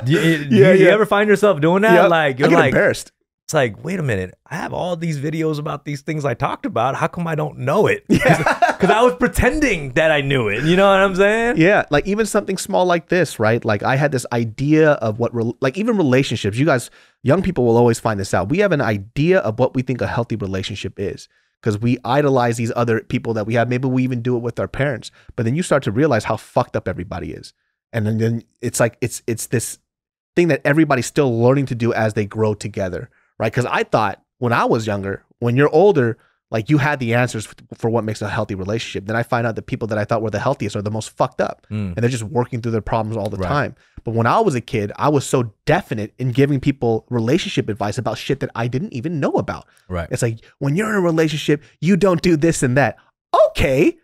You ever find yourself doing that?
Yep.
Like you're
I get
like
embarrassed.
it's like, wait a minute, I have all these videos about these things I talked about. How come I don't know it? Because I was pretending that I knew it. You know what I'm saying?
Yeah, like even something small like this, right? Like I had this idea of what, like even relationships. You guys, young people will always find this out. We have an idea of what we think a healthy relationship is because we idolize these other people that we have. Maybe we even do it with our parents. But then you start to realize how fucked up everybody is. And then it's like, it's this thing that everybody's still learning to do as they grow together, right? Because I thought when I was younger, when you're older, like you had the answers for what makes a healthy relationship. Then I find out the people that I thought were the healthiest are the most fucked up. And they're just working through their problems all the time. But when I was a kid, I was so definite in giving people relationship advice about shit that I didn't even know about.
Right.
It's like, when you're in a relationship, you don't do this and that. Okay,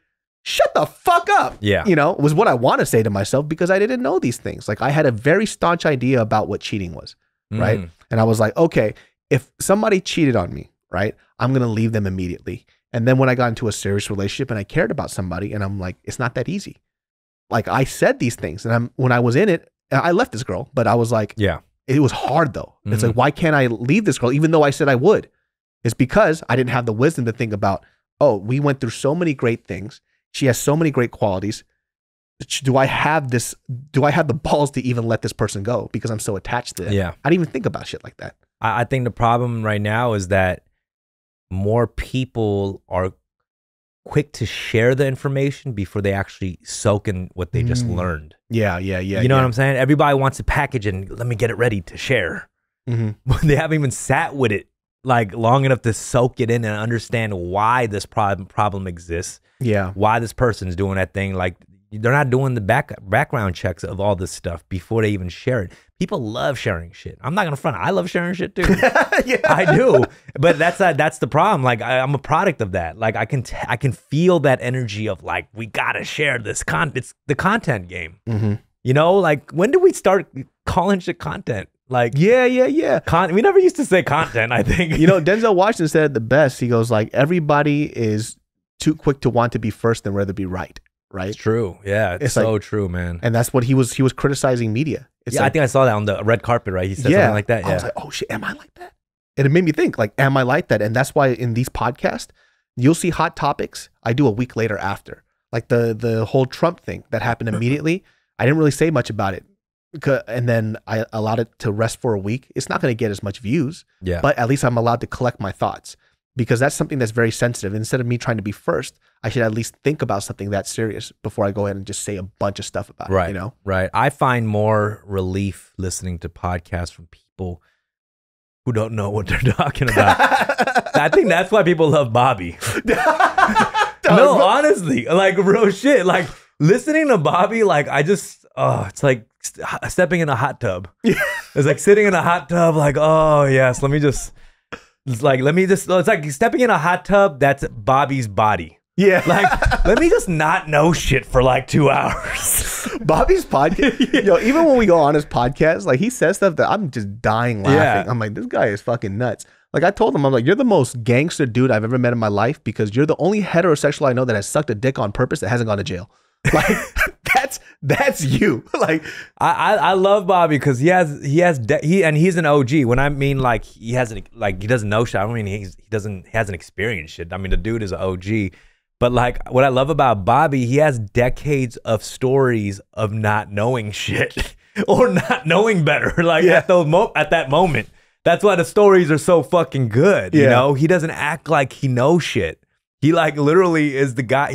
shut the fuck up.
Yeah.
You know, was what I want to say to myself because I didn't know these things. Like I had a very staunch idea about what cheating was, right? And I was like, okay, if somebody cheated on me, right, I'm going to leave them immediately. And then when I got into a serious relationship and I cared about somebody and I'm like, it's not that easy. Like I said these things and when I was in it, I left this girl, but I was like, yeah, it was hard though. It's like, why can't I leave this girl even though I said I would? It's because I didn't have the wisdom to think about, oh, we went through so many great things. She has so many great qualities. Do I have the balls to even let this person go because I'm so attached to it?
Yeah.
I didn't even think about shit like that.
I think the problem right now is that more people are quick to share the information before they actually soak in what they just learned.
Yeah.
You know what I'm saying? Everybody wants to package and let me get it ready to share. But they haven't even sat with it like long enough to soak it in and understand why this problem exists. Yeah. Why this person's doing that thing. Like they're not doing the background checks of all this stuff before they even share it. People love sharing shit. I'm not gonna front. I love sharing shit too. I do. But that's the problem. Like I'm a product of that. Like I can feel that energy of like we gotta share this it's the content game. You know, like when did we start calling shit content? Like
yeah.
We never used to say content. I think
you know Denzel Washington said it the best. He goes like everybody is too quick to want to be first and rather be right. Right.
It's true. Yeah. It's so like, true, man.
And that's what he was criticizing media. It's
yeah,
like,
I think I saw that on the red carpet, right? He said something like that. Yeah.
I was like, oh shit, am I like that? And it made me think, like, am I like that? And that's why in these podcasts, you'll see hot topics I do a week later after. Like the whole Trump thing that happened immediately. I didn't really say much about it. And then I allowed it to rest for a week. It's not going to get as much views. Yeah. But at least I'm allowed to collect my thoughts. Because that's something that's very sensitive. Instead of me trying to be first, I should at least think about something that serious before I go ahead and just say a bunch of stuff about it, you know?
Right. I find more relief listening to podcasts from people who don't know what they're talking about. I think that's why people love Bobby. No, honestly, like real shit. Like listening to Bobby, like I just, it's like stepping in a hot tub. It's like sitting in a hot tub, like, oh yes, it's like, it's like stepping in a hot tub, that's Bobby's body. Yeah. Like, let me just not know shit for like 2 hours.
Bobby's podcast, yo, even when we go on his podcast, like he says stuff that I'm just dying laughing. Yeah. I'm like, this guy is fucking nuts. Like I told him, I'm like, you're the most gangster dude I've ever met in my life because you're the only heterosexual I know that has sucked a dick on purpose that hasn't gone to jail. Like that's you. Like
I love Bobby because he's an OG. When I mean like he doesn't know shit, I don't mean he hasn't experienced shit. I mean the dude is an OG. But like what I love about Bobby, he has decades of stories of not knowing shit or not knowing better. Like at that moment, that's why the stories are so fucking good. You know, he doesn't act like he knows shit. He like literally is the guy.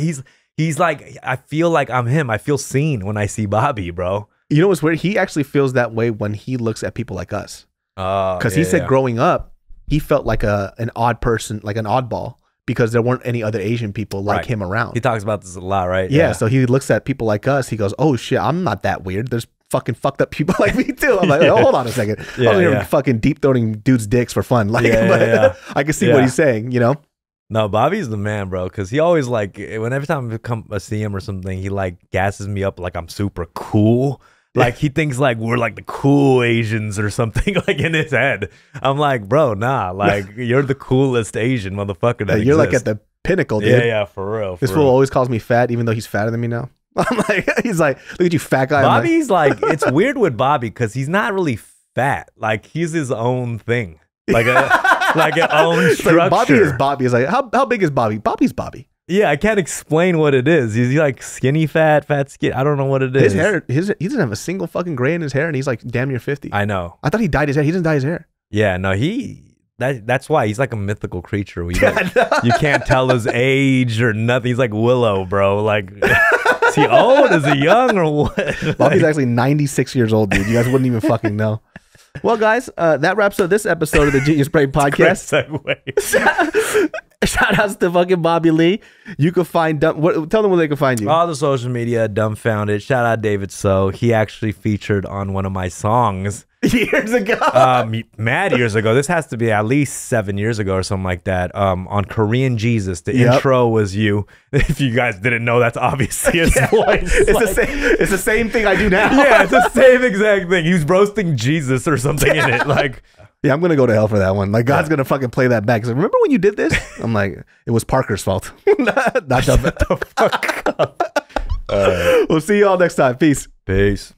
He's like, I feel like I'm him. I feel seen when I see Bobby, bro.
You know what's weird? He actually feels that way when he looks at people like us. Because he said growing up, he felt like an odd person, like an oddball, because there weren't any other Asian people like him around.
He talks about this a lot, right?
Yeah, so he looks at people like us. He goes, oh shit, I'm not that weird. There's fucking fucked up people like me too. I'm like, oh, hold on a second. I'm here fucking deep throating dudes' dicks for fun. Like, I can see what he's saying, you know?
No, Bobby's the man, bro. Because he always like, every time I see him or something, he like gasses me up like I'm super cool. Like he thinks like we're like the cool Asians or something like in his head. I'm like, bro, nah. Like you're the coolest Asian motherfucker that
you're
exists.
Like at the pinnacle, dude.
Yeah, for real.
This fool always calls me fat, even though he's fatter than me now. I'm like, he's like, look at you, fat guy.
Bobby's like it's weird with Bobby because he's not really fat. Like he's his own thing. like an own structure.
Like Bobby is Bobby. It's like how big is Bobby? Bobby's Bobby.
Yeah, I can't explain what it is. He's like skinny, fat skin. I don't know what it is.
His hair, he doesn't have a single fucking gray in his hair, and he's like damn near 50.
I know.
I thought he dyed his hair. He doesn't dye his hair.
Yeah, no, that's why he's like a mythical creature. You can't tell his age or nothing. He's like Willow, bro. Like, is he old? Is he young or what?
Bobby's actually 96 years old, dude. You guys wouldn't even fucking know. Well, guys, that wraps up this episode of the Genius Brain Podcast.
Segue.
Shout outs to fucking Bobby Lee. You can find tell them where they can find you.
All the social media, Dumbfoundead. Shout out David So. He actually featured on one of my songs
years ago.
Mad years ago. This has to be at least 7 years ago or something like that. On Korean Jesus. The intro was you. If you guys didn't know, that's obviously his voice.
It's the same thing I do now.
Yeah, it's the same exact thing. He was roasting Jesus or something in it. Like,
yeah, I'm gonna go to hell for that one. Like, God's gonna fucking play that back. He's like, remember when you did this? I'm like, it was Parker's fault. Not the fuck up. We'll see you all next time. Peace.
Peace.